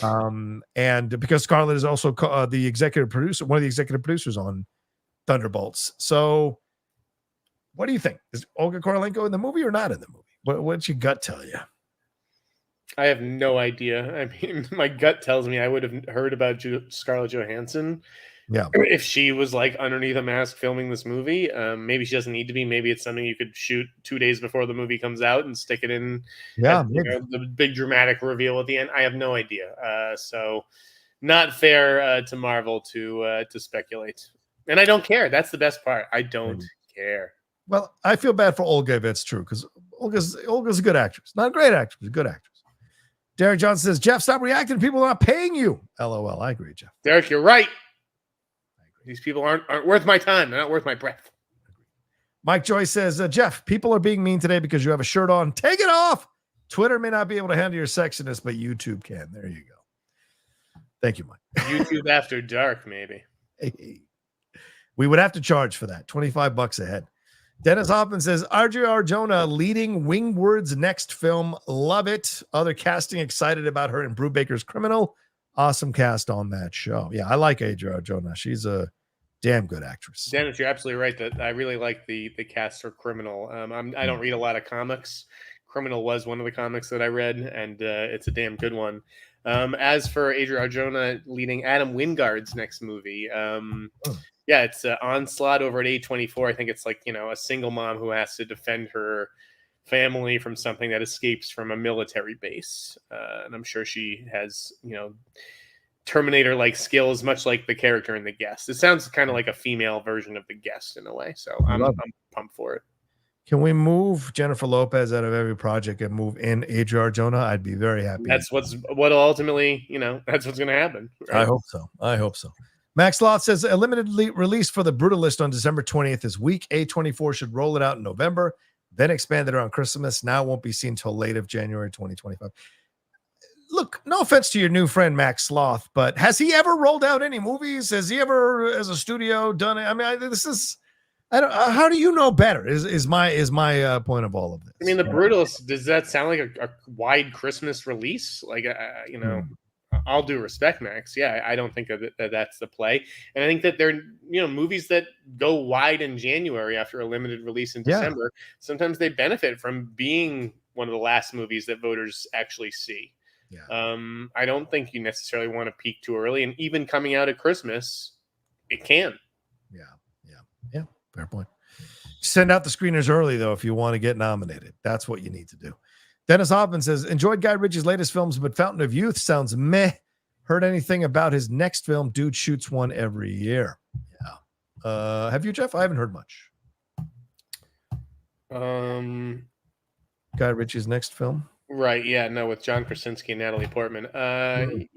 Speaker 1: And because Scarlett is also the executive producer, one of the executive producers on Thunderbolts. So what do you think? Is Olga Kurylenko in the movie or not in the movie? What's your gut tell you?
Speaker 2: I have no idea. I mean, my gut tells me I would have heard about Scarlett Johansson.
Speaker 1: Yeah.
Speaker 2: If she was like underneath a mask filming this movie, maybe she doesn't need to be. Maybe it's something you could shoot 2 days before the movie comes out and stick it in.
Speaker 1: Yeah.
Speaker 2: The big dramatic reveal at the end. I have no idea. So not fair to Marvel to speculate. And I don't care. That's the best part. I don't care.
Speaker 1: Well, I feel bad for Olga if it's true, because Olga's a good actress. Not a great actress, but a good actress. Derek Johnson says, Jeff, stop reacting. People are not paying you. LOL. I agree, Jeff.
Speaker 2: Derek, you're right. These people aren't worth my time. They're not worth my breath.
Speaker 1: Mike Joyce says, Jeff, people are being mean today because you have a shirt on. Take it off. Twitter may not be able to handle your sexiness, but YouTube can. There you go. Thank you, Mike.
Speaker 2: YouTube after dark, maybe.
Speaker 1: Hey. We would have to charge for that. $25 a head. Dennis Hoffman says, RJ Arjona leading Wingward's next film. Love it. Other casting excited about her in Brubaker's Criminal. Awesome cast on that show. Yeah, I like Adria Arjona. She's a damn good actress.
Speaker 2: Dennis, you're absolutely right that I really like the cast for Criminal. I don't read a lot of comics. Criminal was one of the comics that I read, and it's a damn good one. As for Adria Arjona leading Adam Wingard's next movie, yeah, it's Onslaught over at A24. I think it's like, a single mom who has to defend her family from something that escapes from a military base. And I'm sure she has, Terminator-like skills, much like the character in The Guest. It sounds kind of like a female version of The Guest in a way. So I'm pumped for it.
Speaker 1: Can we move Jennifer Lopez out of every project and move in Adria Arjona? I'd be very happy.
Speaker 2: That's what'll ultimately, that's what's going to happen. Right?
Speaker 1: I hope so. Max Loth says a limited release for The Brutalist on December 20th is weak. A24 should roll it out in November, then expand it around Christmas. Now it won't be seen until late of January 2025. Look, no offense to your new friend Max Sloth, but has he ever rolled out any movies? Has he ever, as a studio, done it? I mean, how do you know better? Is my point of all of this.
Speaker 2: I mean, The Brutalist, does that sound like a wide Christmas release? Like, I'll do respect, Max. Yeah, I don't think that that's the play, and I think that they're movies that go wide in January after a limited release in December. Sometimes they benefit from being one of the last movies that voters actually see. Yeah. I don't think you necessarily want to peak too early, and even coming out at Christmas, it can.
Speaker 1: Yeah. Fair point. Send out the screeners early though if you want to get nominated. That's what you need to do. Dennis Hoffman says, enjoyed Guy Ritchie's latest films, but Fountain of Youth sounds meh. Heard anything about his next film? Dude shoots one every year. Yeah. Have you, Jeff? I haven't heard much. Guy Ritchie's next film?
Speaker 2: Right. Yeah. No, with John Krasinski and Natalie Portman.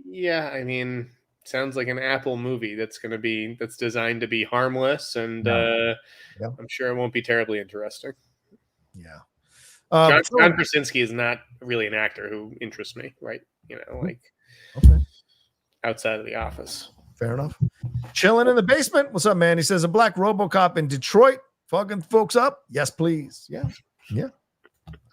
Speaker 2: Yeah. I mean, sounds like an Apple movie that's designed to be harmless, and I'm sure it won't be terribly interesting.
Speaker 1: Yeah.
Speaker 2: John Krasinski is not really an actor who interests me, right? Outside of The Office.
Speaker 1: Fair enough. Chilling in the basement. What's up, man? He says a black RoboCop in Detroit. Fucking folks up. Yes, please. Yeah.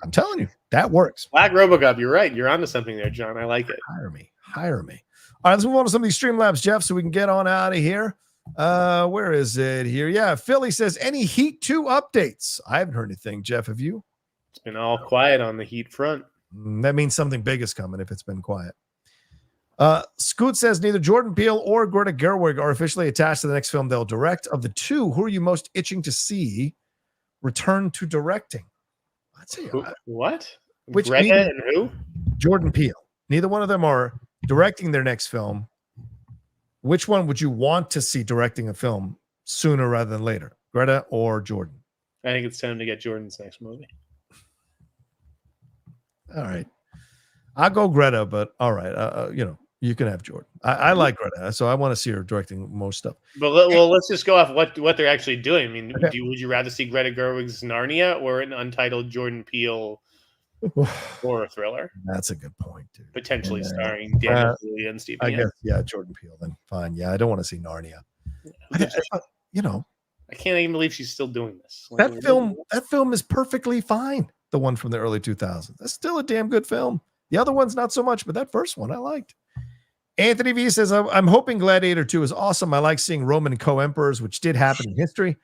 Speaker 1: I'm telling you, that works.
Speaker 2: Black RoboCop. You're right. You're onto something there, John. I like it.
Speaker 1: Hire me. All right, let's move on to some of these Streamlabs, Jeff, so we can get on out of here. Where is it here? Yeah, Philly says, any Heat 2 updates? I haven't heard anything. Jeff, have you?
Speaker 2: It's been all quiet on the Heat front.
Speaker 1: That means something big is coming if it's been quiet. Scoot says, neither Jordan Peele or Greta Gerwig are officially attached to the next film they'll direct. Of the two, who are you most itching to see return to directing? Let's see.
Speaker 2: What?
Speaker 1: Which
Speaker 2: Greta and who?
Speaker 1: Jordan Peele. Neither one of them are directing their next film. Which one would you want to see directing a film sooner rather than later? Greta or Jordan?
Speaker 2: I think it's time to get Jordan's next movie.
Speaker 1: All right. I'll go Greta, but all right. You can have Jordan. I like Greta, so I want to see her directing most stuff.
Speaker 2: But let's just go off what they're actually doing. I mean, okay. Would you rather see Greta Gerwig's Narnia or an untitled Jordan Peele horror thriller?
Speaker 1: That's a good point, dude.
Speaker 2: Potentially starring Daniel Kaluuya and Steve.
Speaker 1: I guess, Jordan Peele. Then fine. Yeah, I don't want to see Narnia.
Speaker 2: I can't even believe she's still doing this.
Speaker 1: That film is perfectly fine. The one from the early 2000s. That's still a damn good film. The other one's not so much, but that first one I liked. Anthony V says, I'm hoping Gladiator 2 is awesome. I like seeing Roman co-emperors, which did happen in history.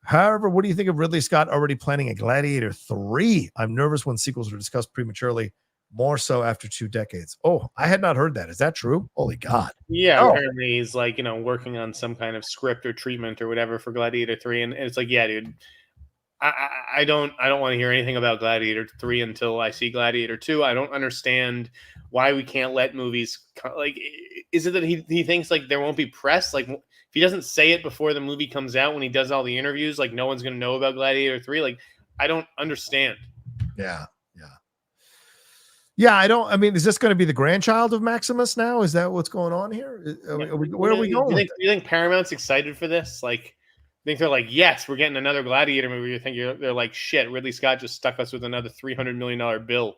Speaker 1: However, what do you think of Ridley Scott already planning a Gladiator 3? I'm nervous when sequels are discussed prematurely, more so after 2 decades. Oh, I had not heard that. Is that true? Holy God.
Speaker 2: Yeah, apparently he's working on some kind of script or treatment or whatever for Gladiator 3. And it's like, yeah, dude, I don't want to hear anything about Gladiator 3 until I see Gladiator 2. I don't understand why we can't let movies is it that he thinks there won't be press? If he doesn't say it before the movie comes out when he does all the interviews, no one's going to know about Gladiator 3. I don't understand.
Speaker 1: Yeah. I mean, is this going to be the grandchild of Maximus now? Is that what's going on here? Where are we going?
Speaker 2: Do you think Paramount's excited for this? I think they're yes, we're getting another Gladiator movie. You think they're like, shit, Ridley Scott just stuck us with another $300 million bill.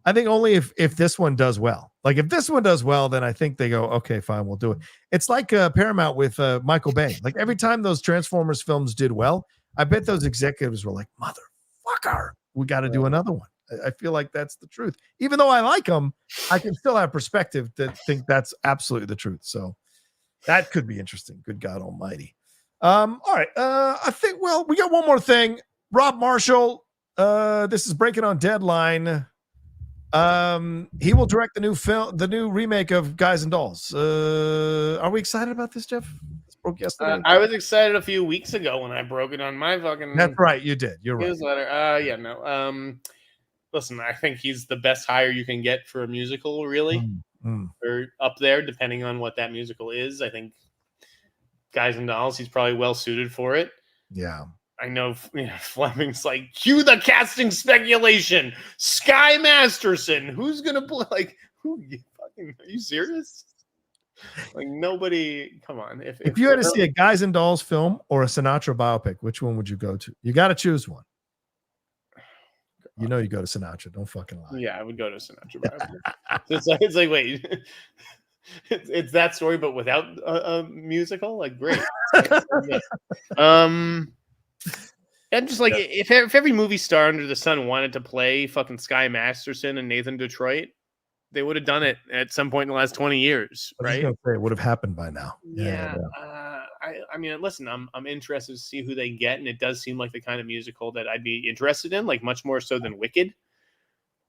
Speaker 1: I think only if this one does well. If this one does well, then I think they go, okay, fine, we'll do it. It's like Paramount with Michael Bay. Every time those Transformers films did well, I bet those executives were like, motherfucker, we got to do another one. I feel like that's the truth. Even though I like them, I can still have perspective to think that's absolutely the truth. So that could be interesting. Good God Almighty. All right. I think, we got one more thing. Rob Marshall, this is breaking on Deadline. He will direct the new remake of Guys and Dolls. Are we excited about this, Jeff? This broke yesterday.
Speaker 2: I was excited a few weeks ago when I broke it on my fucking.
Speaker 1: That's right, you did. You're
Speaker 2: newsletter.
Speaker 1: Right.
Speaker 2: Listen, I think he's the best hire you can get for a musical. Really, or up there, depending on what that musical is. I think Guys and Dolls, he's probably well suited for it.
Speaker 1: Yeah.
Speaker 2: I know, Fleming's cue the casting speculation. Sky Masterson. Who's gonna play? Who? Fucking? Are you serious? Nobody. Come on.
Speaker 1: If you had to see a Guys and Dolls film or a Sinatra biopic, which one would you go to? You got to choose one. You go to Sinatra. Don't fucking lie.
Speaker 2: Yeah, I would go to Sinatra biopic. It's wait. It's that story, but without a musical. Great. I'm just if every movie star under the sun wanted to play fucking Sky Masterson and Nathan Detroit, they would have done it at some point in the last 20 years, right?
Speaker 1: It would have happened by now.
Speaker 2: Yeah. I mean, listen, I'm interested to see who they get, and it does seem like the kind of musical that I'd be interested in, much more so than Wicked.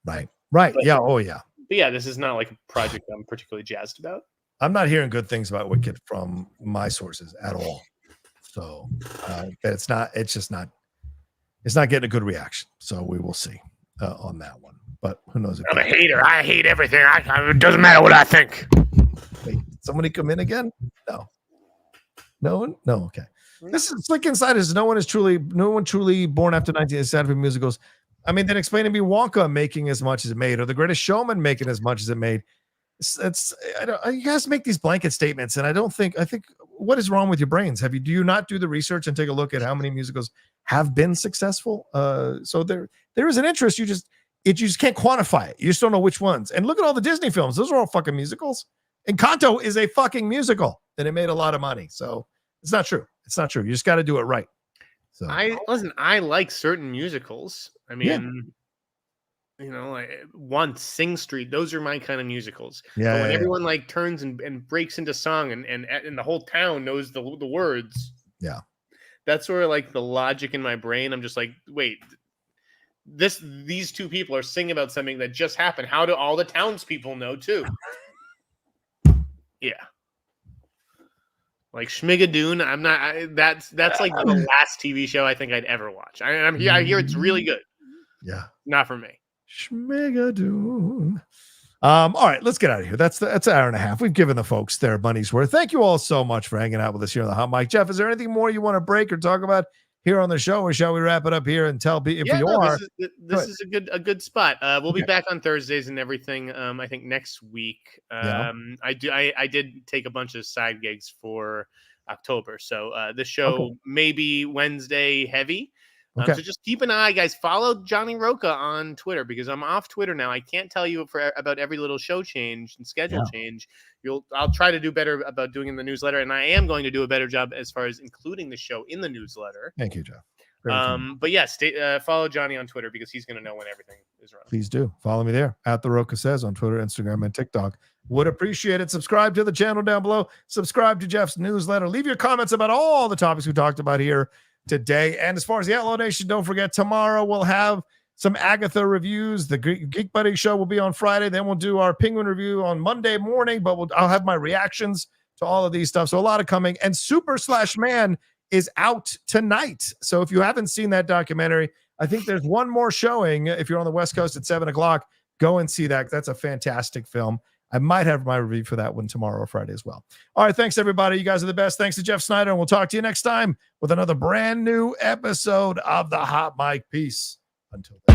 Speaker 1: Right. But, yeah. Oh, yeah.
Speaker 2: But yeah, this is not a project I'm particularly jazzed about.
Speaker 1: I'm not hearing good things about Wicked from my sources at all. So it's not getting a good reaction. So we will see on that one. But who knows?
Speaker 2: I'm a hater. I hate everything. It doesn't matter what I think.
Speaker 1: Wait, somebody come in again? No one? No. Okay. This is Slick Insiders. No one truly born after 1987 musicals. I mean, then explain to me Wonka making as much as it made, or The Greatest Showman making as much as it made. You guys make these blanket statements, and I think what is wrong with your brains? Do you not do the research and take a look at how many musicals have been successful? So there is an interest. You just can't quantify it. You just don't know which ones. And look at all the Disney films; those are all fucking musicals. Encanto is a fucking musical and it made a lot of money. So it's not true. It's not true. You just got to do it right. So
Speaker 2: I like certain musicals. I mean, like Once, Sing Street, those are my kind of musicals.
Speaker 1: Yeah.
Speaker 2: But when everyone like turns and breaks into song and the whole town knows the words.
Speaker 1: Yeah.
Speaker 2: That's where like the logic in my brain, I'm just like, wait, these two people are singing about something that just happened. How do all the townspeople know too? Yeah. Like Schmigadoon, I'm not. That's like the last TV show I think I'd ever watch. I hear it's really good.
Speaker 1: Yeah,
Speaker 2: not for me.
Speaker 1: Schmigadoon. All right, let's get out of here. That's an hour and a half. We've given the folks their money's worth. Thank you all so much for hanging out with us here on the Hot Mic. Jeff, is there anything more you want to break or talk about here on the show, or shall we wrap it up here and tell people
Speaker 2: this is a good spot. We'll be back on Thursdays and everything. I think next week. I did take a bunch of side gigs for October, so this show may be Wednesday heavy. So just keep an eye, guys. Follow Johnny Rocha on Twitter because I'm off Twitter now. I can't tell you about every little show change and schedule change. I'll try to do better about doing in the newsletter, and I am going to do a better job as far as including the show in the newsletter.
Speaker 1: Thank you, Jeff.
Speaker 2: But yeah, follow Johnny on Twitter because he's going to know when everything is wrong.
Speaker 1: Please do follow me there at The Rocha Says on Twitter, Instagram, and TikTok. Would appreciate it. Subscribe to the channel down below. Subscribe to Jeff's newsletter. Leave your comments about all the topics we talked about here today. And as far as the Outlaw Nation, don't forget tomorrow we'll have some Agatha reviews. The Geek Buddy show will be on Friday. Then we'll do our Penguin review on Monday morning, but I'll have my reactions to all of these stuff. So a lot of coming. And Super/Man is out tonight. So if you haven't seen that documentary, I think there's one more showing. If you're on the West Coast at 7:00, go and see that. That's a fantastic film. I might have my review for that one tomorrow or Friday as well. All right. Thanks, everybody. You guys are the best. Thanks to Jeff Sneider. And we'll talk to you next time with another brand new episode of the Hot Mic. Peace. Until then.